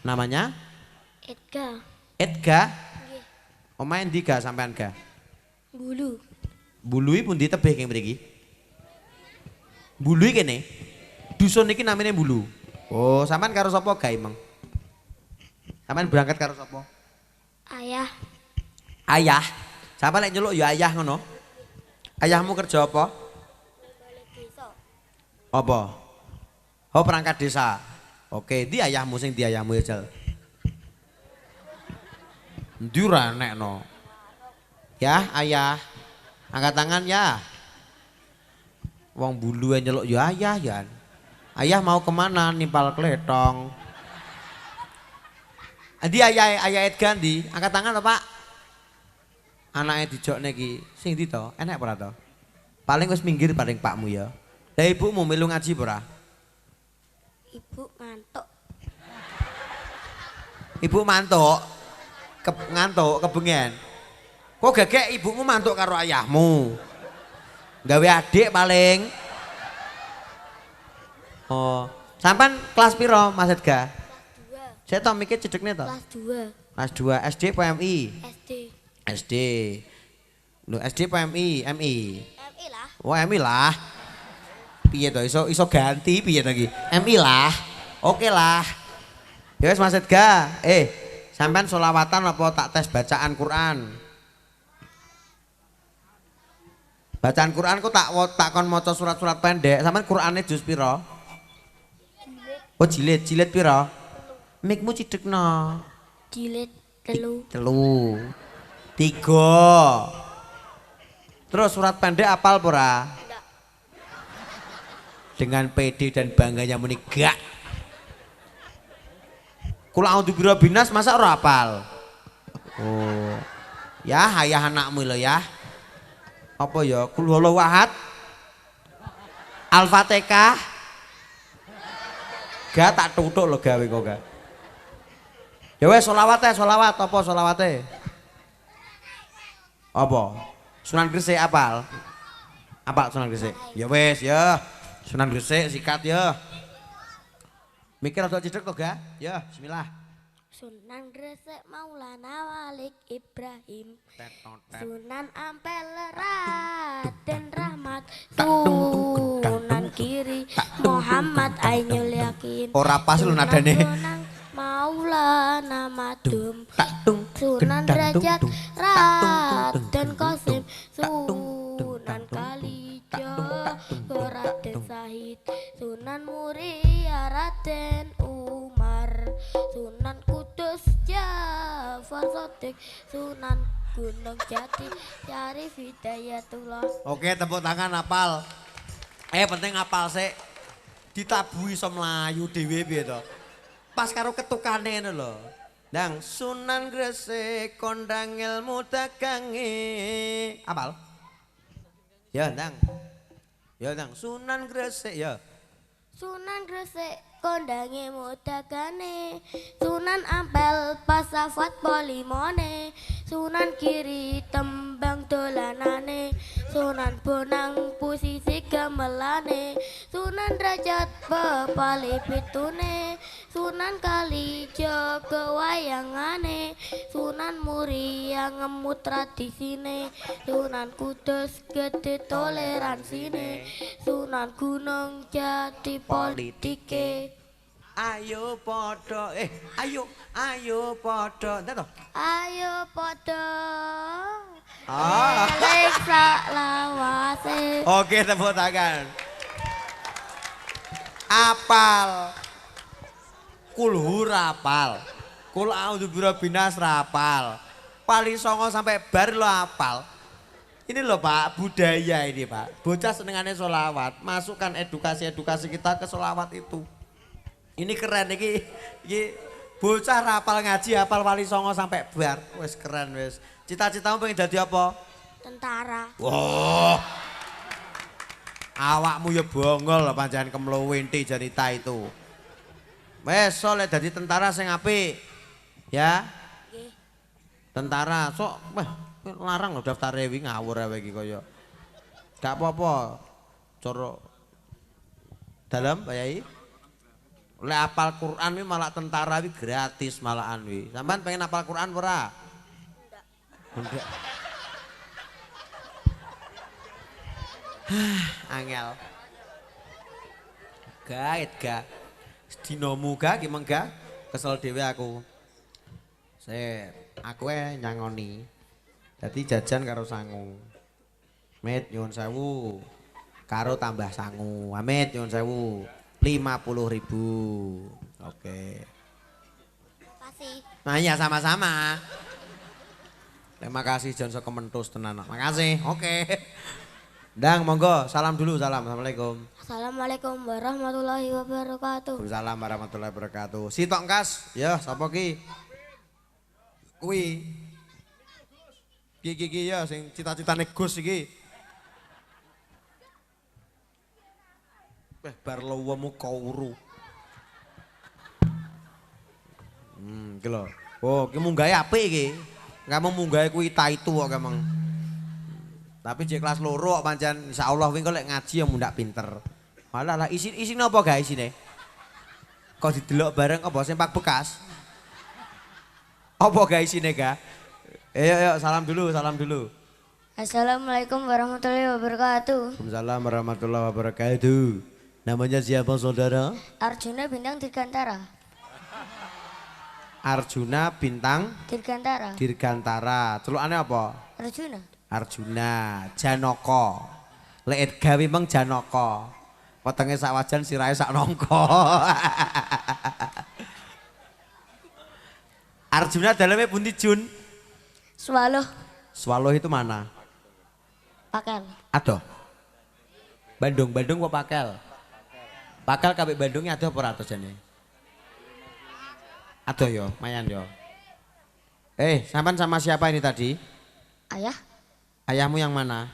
Namanya? Edga. Nggih. Omahe ndi ga sampean ga? Bulu. Bului pun ditebih keng mriki. Bului kene. Dusun iki namanya Bulu. Oh, sampean karo sapa gawe meng? Sampean berangkat karo sapa? Ayah. Ayah. Sampean lek nyeluk ya ayah ngono. Ayahmu kerja apa? Balik desa. Apa? Oh, perangkat desa. Oke, ndi ayahmu sing ndi ayahmu ya, Jal? Ndi ora nekno. Ya, ayah. Angkat tangan ya. Wong Bulu nyeluk ya ayah ya. Ayah mau kemana? Nimpal kletong. Adi ayah Edgan di. Angkat tangan to, Pak. Anaknya dijokne iki. Sing ndi to? Enak ora to? Paling wis minggir paling pakmu ya. Lah ibumu melu ngaji ora? Ibu ngantuk. Ibu mantuk. Ngantuk kebengen. Kok gegek ibumu mantuk karo ayahmu? Gawe adik paling. Oh, sampean kelas piro Mas Edga? Kelas 2. Saya tau mikir cedekne to. Kelas 2. Kelas 2 SD apa MI? SD. SD. Lho SD apa MI? MI. MI lah. Oh MI lah. Piye to iso ganti piye to iki? MI lah. Oke lah. Ya wis Mas Edga, sampean sholawatan apa tak tes bacaan Quran? Bacaan Quran ku tak kon maca surat-surat pendek. Sampean Qurane juz pira? Oh jilid pira? Mikmu cidekno. Jilid 3. 3. Terus surat pendek apal pura? Enggak. Dengan pede dan bangganya muni gak. Kul a'udzu birabbinas masa ora apal? Oh. Ya hayah anakmu lho ya. Apa ya? Kul huwallahu ahad. Al-Fatihah. Gak tak tutuk lho gawe kok gak. Ya wes sholawat apa sholawate? Apa? Sunan Gresik apal? Apa Sunan Gresik? Ya wes ya. Sunan Gresik sikat ya. Mikir rada cedhek to gak? Ya, bismillah. Sunan Gresik Maulana Walik Ibrahim. Sunan Ampel Raden Rahmat. Sunan Kiri Muhammad Ainul Yakin. Ora pas lu nadane. Maulana Madum. Sunan Derajat Raden Qasim. Sunan Kalijaga Raden Sahid. Sunan Muria Raden Umar. Sunan Kudus Jafar Sodik. Sunan Gunung Jati Syarif Hidayatullah. Oke, tepuk tangan apal. Penting apal sik. Ditabuhi iso mlayu dhewe piye to. Pas karo ketukane ngono lho. Ndang Sunan Gresik kondang ilmu dagange. Apal? Ya, Ndang. Ya, Ndang Sunan Gresik ya. Sunan Gresik kondange mudagane. Sunan Ampel pasafat polimone. Sunan Kiri tembang dolanane. Sunan Bonang pusisi gamelane. Sunan Derajat bepali pitune. Sunan Kalijaga wayangane, Sunan Muria ngemut tradisine, Sunan Kudus gede toleransine, Sunan Gunung Jati politike. Ayo podo, ayo podo, entar toh. Ayo podo. Ah. Eling saklawase. Oke, tepuk tangan. Apal. Kulhu rapal. Kul a'udzu birabbinas rapal. Pali songo sampai bar lo apal. Ini loh Pak, budaya ini Pak. Bocah senengannya sholawat. Masukkan edukasi-edukasi kita ke sholawat itu. Ini keren iki bocah rapal ngaji hafal wali songo sampai bar. Wes keren wes. Cita-citamu pengen jadi apa? Tentara. Wah. Awakmu ya bongol panjangan kemlowenti janita itu. Wes soleh jadi tentara sing apik. Ya. Nggih. Tentara sok larang lho daftar rewi ngawur ae iki kaya. Gak apa-apa. Coro dalam Pak Yai. Lek apal Quran wi malah tentara wi gratis malahan wi. Sampean pengen apal Quran ora? Enggak. Angel. Gaet ga. Dinomu ga ki mengga kesel dhewe aku. Aku nyangoni. Dadi jajan karo sangu. Met nyuwun sewu. Karo tambah sangu. Amit nyuwun sewu. 50.000. Oke. Kasih. Nah iya sama-sama. Terima kasih Johnson kementus tenan. Makasih. Oke. Ndang monggo salam dulu salam. Assalamualaikum. Assalamualaikum warahmatullahi wabarakatuh. Waalaikumsalam warahmatullahi wabarakatuh. Sitok Kas, ya sapa ki? Kuwi. Ki ya sing cita-citane Gus iki. Bar lowemu kauru. Iki lho. Oh, ki munggahe apik iki. Kamu munggahe kuwi itu kok emang. Tapi di kelas loro kok pancen insyaallah kuwi kok lek ngaji ya mundak pinter. Malah lah isi napa ga isine? Kok didelok bareng apa sempak bekas? Apa ga isine ga? Ayo salam dulu, salam dulu. Assalamualaikum warahmatullahi wabarakatuh. Waalaikumsalam warahmatullahi wabarakatuh. Namanya siapa saudara? Arjuna Bintang Dirgantara. Arjuna Bintang Dirgantara. Dirgantara. Celukane apa? Arjuna. Arjuna, Janaka. Lek gawe meng Janaka. Wetenge sak wajan sirahe sak nangka. Arjuna daleme pundi Jun? Swaloh. Swaloh itu mana? Pakel. Aduh. Bandung apa Pakel? Pakel kabeh Bandungnya ada apa ora jane? Aduh yo, mayan yo. Sampean sama siapa ini tadi? Ayah. Ayahmu yang mana?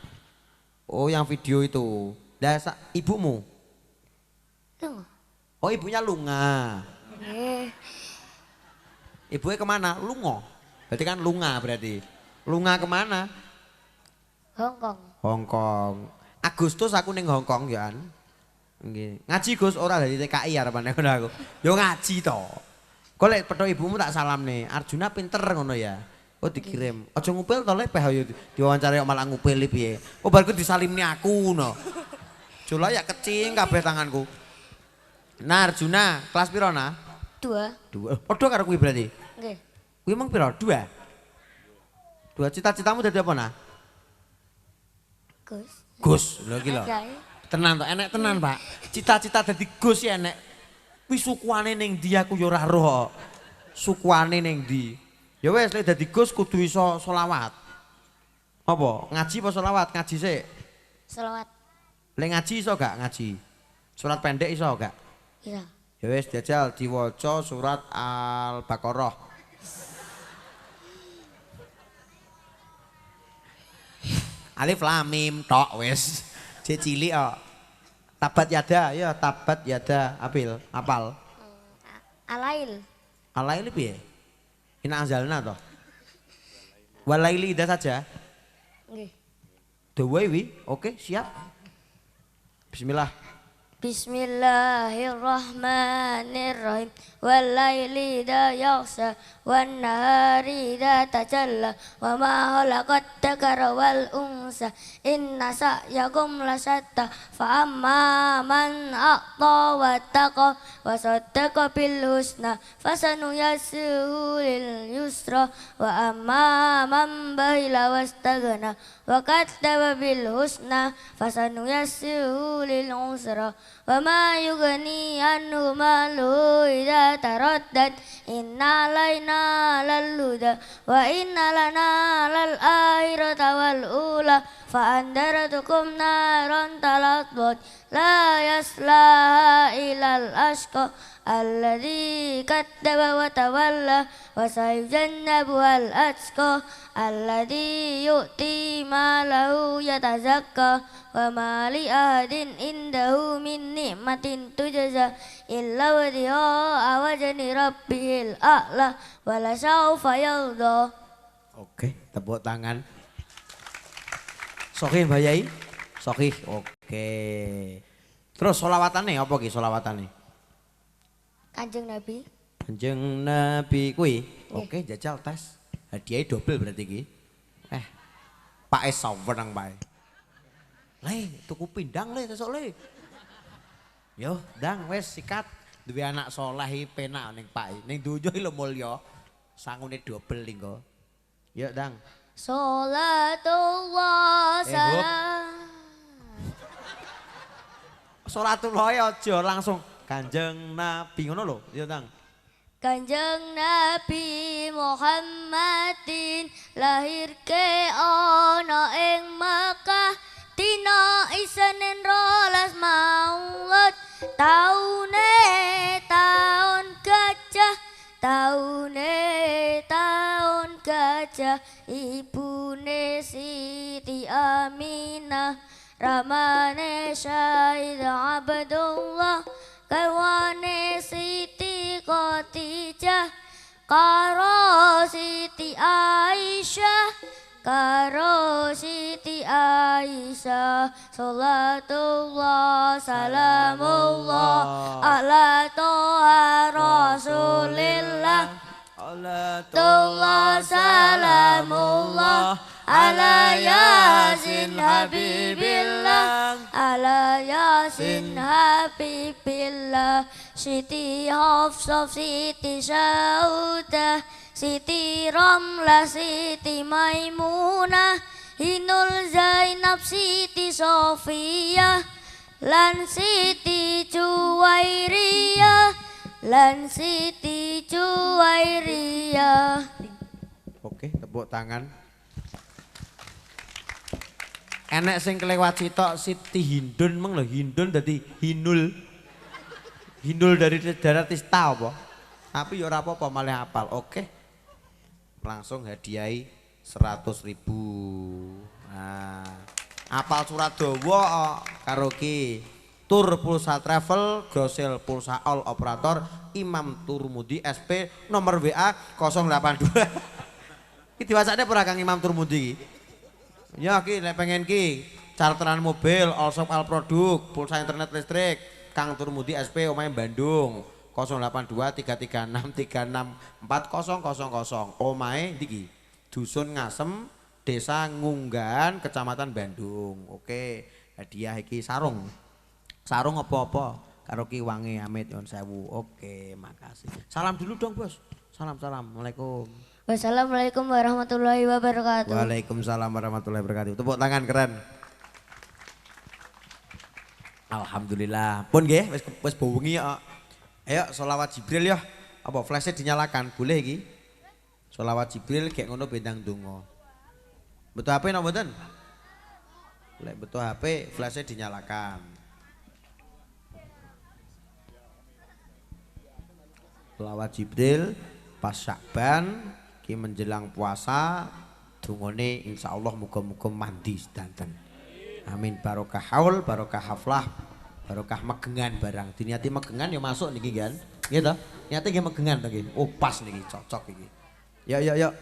Oh, yang video itu. Ibumu? Lunga. Oh, ibunya Lunga. Ibunya kemana? Lungo. Berarti kan Lunga berarti. Lunga kemana? Hongkong. Hongkong. Agustus aku ning Hongkong ya. Nggih. Ngaji Gus ora dari TKI arepane ngono aku. Yo ngaji to. Kok lek petok ibumu tak salam nih. Arjuna pinter ngono ya. Oh dikirim. Aja ngupil to lek yo diwawancari malah ngupil piye. Oh bar ku disalimni aku ngono. Jula ya kecing kabeh tanganku. Nah Arjuna, kelas piro nah? 2. Padha karo kuwi berarti. Nggih. Kuwi emang piro? 2. Cita-citamu dadi apa nah? Gus. Gus, lho iki lho. Tenan to, enek tenan, Pak. Cita-cita dadi Gus ya enek. Kuwi sukuane ning ndi aku ya ora roh. Sukuane ning ndi? Ya wis lek dadi Gus kudu iso selawat. Apa? Ngaji apa selawat? Ngaji sik. Selawat. Lek ngaji iso gak ngaji? Surat pendek iso gak? Iya. Ya wis jajal diwaca surat Al-Baqarah. Alif lam mim tok wis. Cek cilik kok. Tabat yada ya tabat yada apal. Alail. Alail piye? Ina anzalna toh. Walaili ida saja. Nggih. Dewe wi, oke siap. Bismillah. Bismillahirrahmanirrahim. Wal-laili idza yaghsha wan-nahari idza tajalla wa ma khalaqad dzakara wal unsa inna sa'yakum lasyatta fa amma man a'ta wattaqa wa saddaqa bil husna fasanuyassiruhu lil yusra wa amma man bakhila wastaghna wa kadzdzaba bil husna fasanuyassiruhu lil usra wa ma yughni anhu maluhu idza taraddad inna alaina lal huda wa inna lana lal akhirata wal ula fa andaratukum naran talazzat la yaslaha ilal ashqa alladzi kadzdzaba wa tawalla wa sayujannabuhal atqa alladzi yu'ti malahu yatazakka wa ma li ahadin indahu min ni'matin tujza illa wadhi'a wajni rabbihil a'la wa la sawfa yarda. Oke, tepuk tangan. Sokih Mbak Yai? Sokih, oke. Terus sholawatane apa ki sholawatane? Kanjeng Nabi. Kanjeng Nabi kuwi. Oke, jajal tes. Hadiahnya double berarti ki. Pak es sawenang bae. Le, tuku pindang le sesuk le. Yo, ndang wis sikat. Duwe anak saleh penak ning Pak. Ning donya lho mulya. Sangune double linggo. Yo, ndang. Sholatullah salam. Sholatullah aja langsung Kanjeng Nabi ngono lho, ya Tang. Kanjeng Nabi Muhammadin lahir ke ana ing Makkah dina Isnin 12 Maulud taune taun gajah taune taun gajah ibune Siti Aminah ramane Syahid Abdullah kawane Siti Khadijah karo Siti Aisyah karo Siti Aisyah salatullah salamullah ala toha rasulillah salatullah salamullah ala yasin habibillah ala yasin habibillah Siti Hafsah Siti Saudah Siti Ramlah Siti Maimunah Hinul Zainab Siti Sofiyah lan Siti Juwairiyah lan Siti Juwairiyah. Oke, tepuk tangan. Enek sing kelewat sitok Siti Hindun meng lho, Hindun dadi Hinul. Hinul dari daerah Tista apa? Tapi ya ora apa-apa malah hafal. Oke. Langsung hadiahi 100.000. Nah, apal surat dawa karo ki tur pulsa travel grosel pulsa all operator Imam Turmudi SP nomor WA 082. Iki diwacane ora Kang Imam Turmudi iki? Ya ki nek pengen ki charteran mobil, all shop all produk, pulsa internet listrik Kang Turmudi SP omahe Bandung 082 336 3640000 omahe ndi Dusun Ngasem Desa Ngunggan Kecamatan Bandung. Oke, hadiah iki sarung. Sarung apa-apa karo Ki Wangi Amit nyuwun sewu. Oke, makasih. Salam dulu dong, Bos. Salam. Assalamualaikum. Wassalamualaikum warahmatullahi wabarakatuh. Waalaikumsalam warahmatullahi wabarakatuh. Tepuk tangan keren. Alhamdulillah. Pun nggih wis bengi ya. Ayo sholawat Jibril ya. Apa flashnya dinyalakan? Boleh iki? Sholawat Jibril kayak ngono bendang donga. Betul HP napa mboten? Lek betul HP flashnya dinyalakan. Sholawat Jibril pas Syakban ki menjelang puasa dungane insyaallah muga-muga mandi sedanten. Amin barokah haul, barokah haflah, barokah megengan barang. Diniati megengan ya masuk niki kan. Nggih to? Niate nggih megengan to nggih. Oh pas niki cocok iki. Yuk.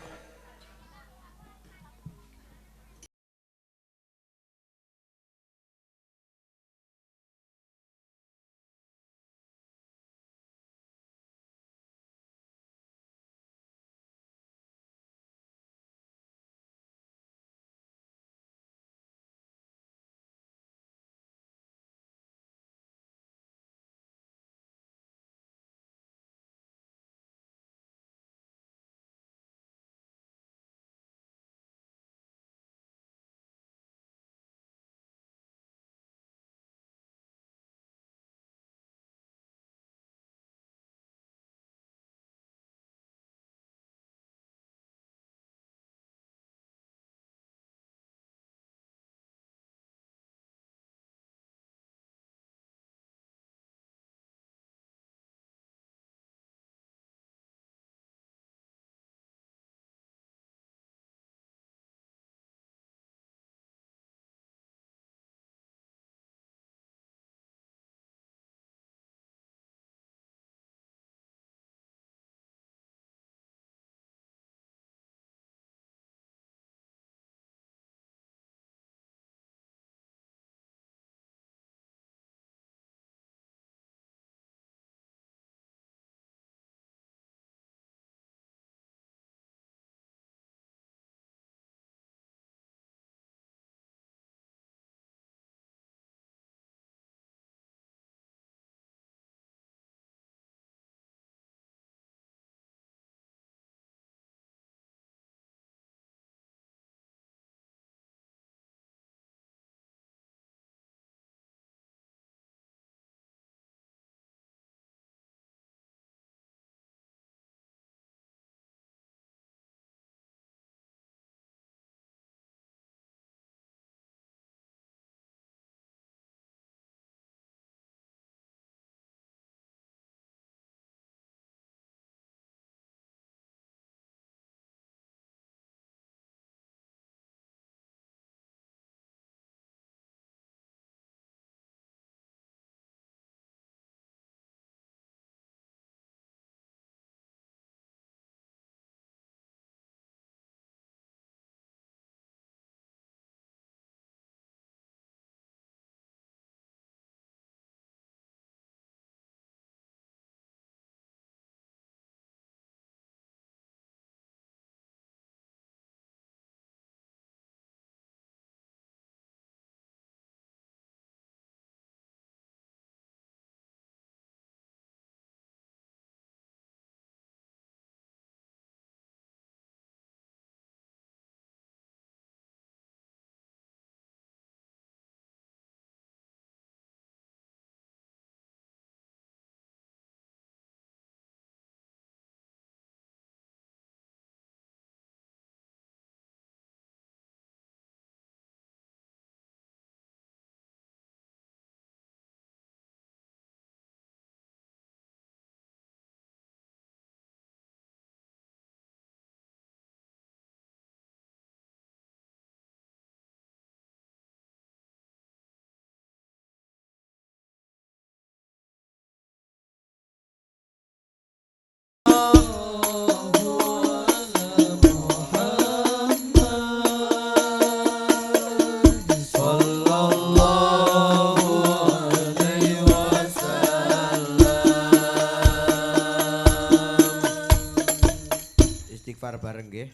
nggih.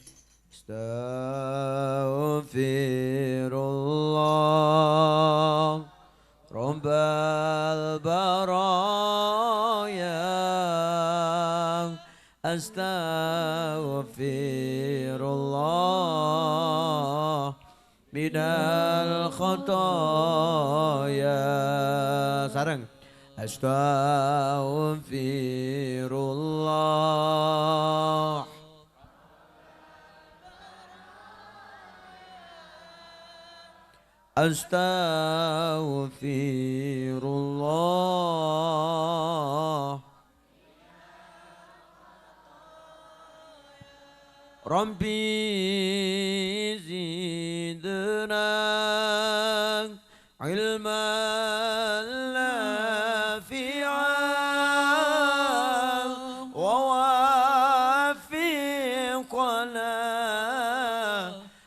Astaghfirullah Rabbal baraya Astaghfirullah minal khataya sareng Astaghfirullah Astaghfirullah Rabbi zidna ilman nafi'an wa wafiqna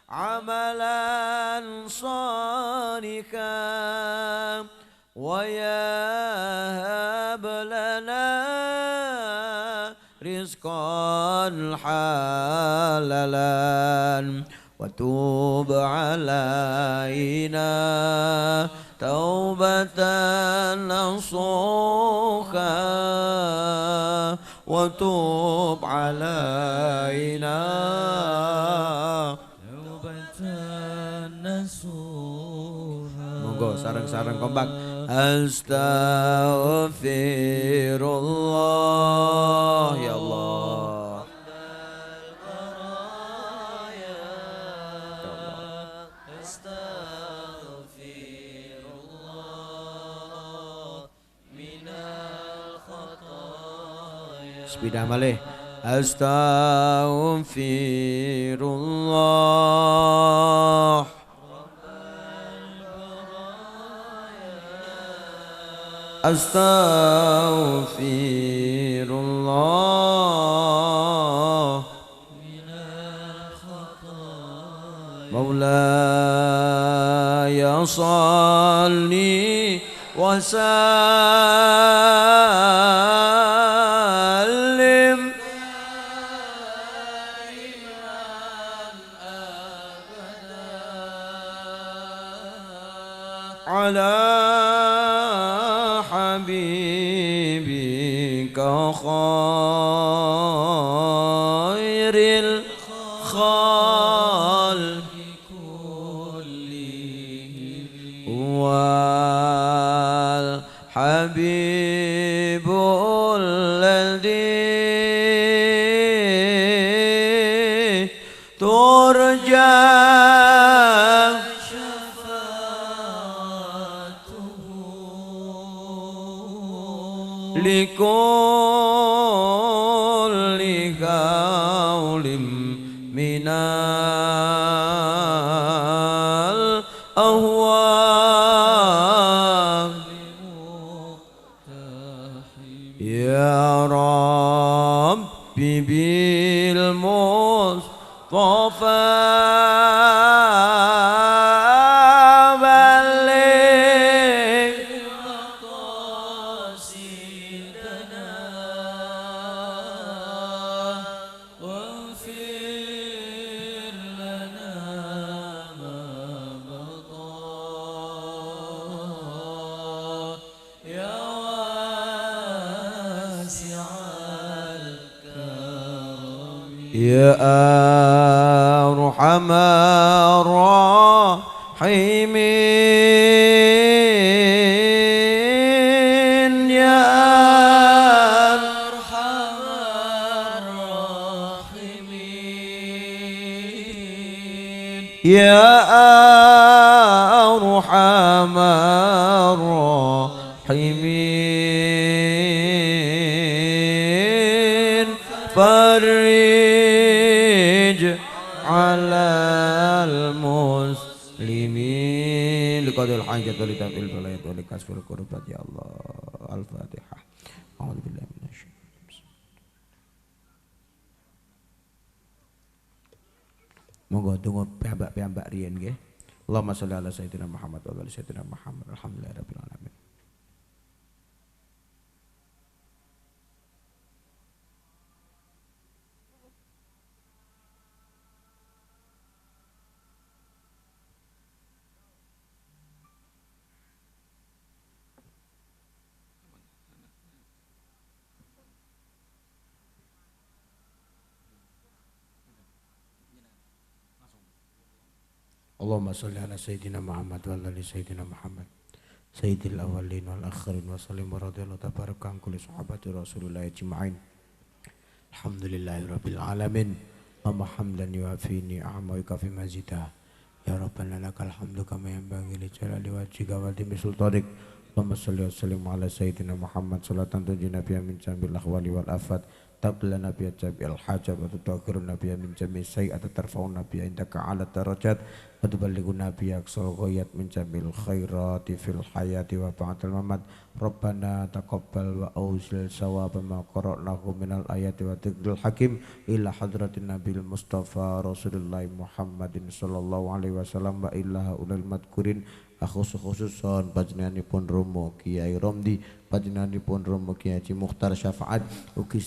amalan صالحا ويهب لنا رزقا حلالا وتوب علينا توبة نصوحا وتوب علينا monggo sareng-sareng kompak Astaghfirullah ya Allah Astaghfirullah minal khataya sepidah malih Astaghfirullah Astaghfirullah Maulaya salli wa sallim ala حبيبك خير الخلق كلهم والحبيب الذي ترجى لكل قول من الأهوال يا ربي يا أرحم الراحمين يا أرحم الراحمين يا أرحم الراحمين فرج على المسلمين لقضاء الحاجة ولتفعيل البلايا ولكشف الكربات يا الله الفاتحة أعوذ بالله من الشيطان monggo donga piyambak-piyambak riyen nggih Allahumma sholli ala sayyidina Muhammad wa ala sayyidina Muhammad alhamdulillahirabbil alamin. Allahumma sholli ala sayyidina Muhammad wa ala ali sayyidina Muhammad sayyidil awwalin wal akhirin wa sallim wa radhiyallahu tabaraka an kulli sahabati Rasulillah ajma'in. Alhamdulillahi rabbil alamin. Amma hamdan yuafi ni'ama wa yukafi mazidah. Ya Rabbana lakal hamdu kama yanbaghi li jalali wajhika wa azimi sultanik. Allahumma sholli wa sallim ala sayyidina Muhammad salatan tunjina biha min jambil ahwali wal afat. Tabla nabiya jabil hajab wa tutahhirun nabiya min jami' sayyi'at tarfa'un nabiya indaka 'ala darajat wa tuballighun nabiya aqsal ghayat min jamil khairati fil hayati wa ba'dal mamat. Rabbana taqabbal wa awzil sawaba ma qara'nahu minal ayati wa dhikril hakim ila hadratin nabil mustafa Rasulullah Muhammadin sallallahu alaihi wasallam wa ila ulil madkurin khususon panjenenganipun Romo Kiai Romdi, panjenenganipun Romo Kiai Haji Mukhtar Syafaat, ugi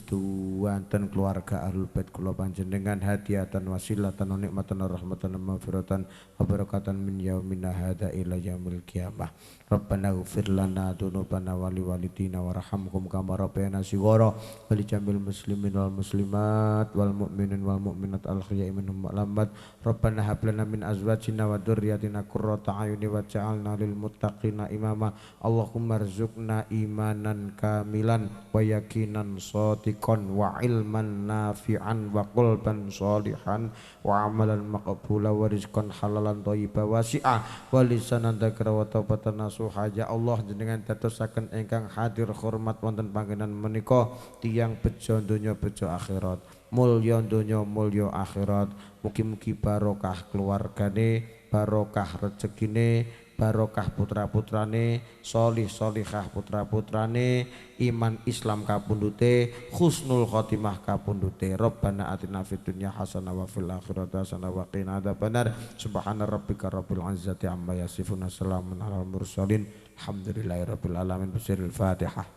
wonten keluarga Ahlul Bait kula panjenengan hadiatan wasilatan nikmatan rahmatan maghfiratan wa barakatan min yaumina hadza ila yaumil qiyamah. Rabbana ighfir lana dzunubana wa liwalidina warhamhum kama rabbayana shighara wa li jamil muslimin wal muslimat wal mu'minin wal mu'minat al ahya'i minhum wal amwat. Rabbana hab lana min azwajina wa dzurriyyatina qurrata a'yuni waj'alna lil muttaqina imama. Allahumma rzuqna imanan kamilan wa yaqinan shadiqan wa ilman nafi'an wa qalban shalihan wa amalan maqbula wa rizqan halalan thayyiban wasi'ah wa lisanan dzakira wa taubatan nasuha. Ya Allah, jenengan dadosaken ingkang hadir hormat wonten panggenan menika tiyang bejo donya bejo akhirat, mulya donya mulya akhirat. Mugi-mugi barokah keluargane, barokah rezekine, barokah putra-putrane, solih solihah putra-putrane, iman Islam kapundute, husnul khotimah kapundute. Rabbana atina fid dunya hasanah wa fil akhirati hasanah wa qina adzabannar. Subhana rabbika rabbil izzati amma yasifun, salamun alal mursalin, alhamdulillahi rabbil alamin. Bismillahil Fatihah.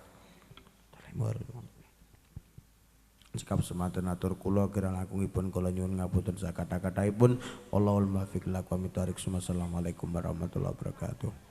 Sikap semanten atur kula kirang langkungipun kula nyuwun ngapunten sakatha-kathahipun. Allahul muwaffiq ila aqwamit thoriq. Assalamualaikum warahmatullahi wabarakatuh.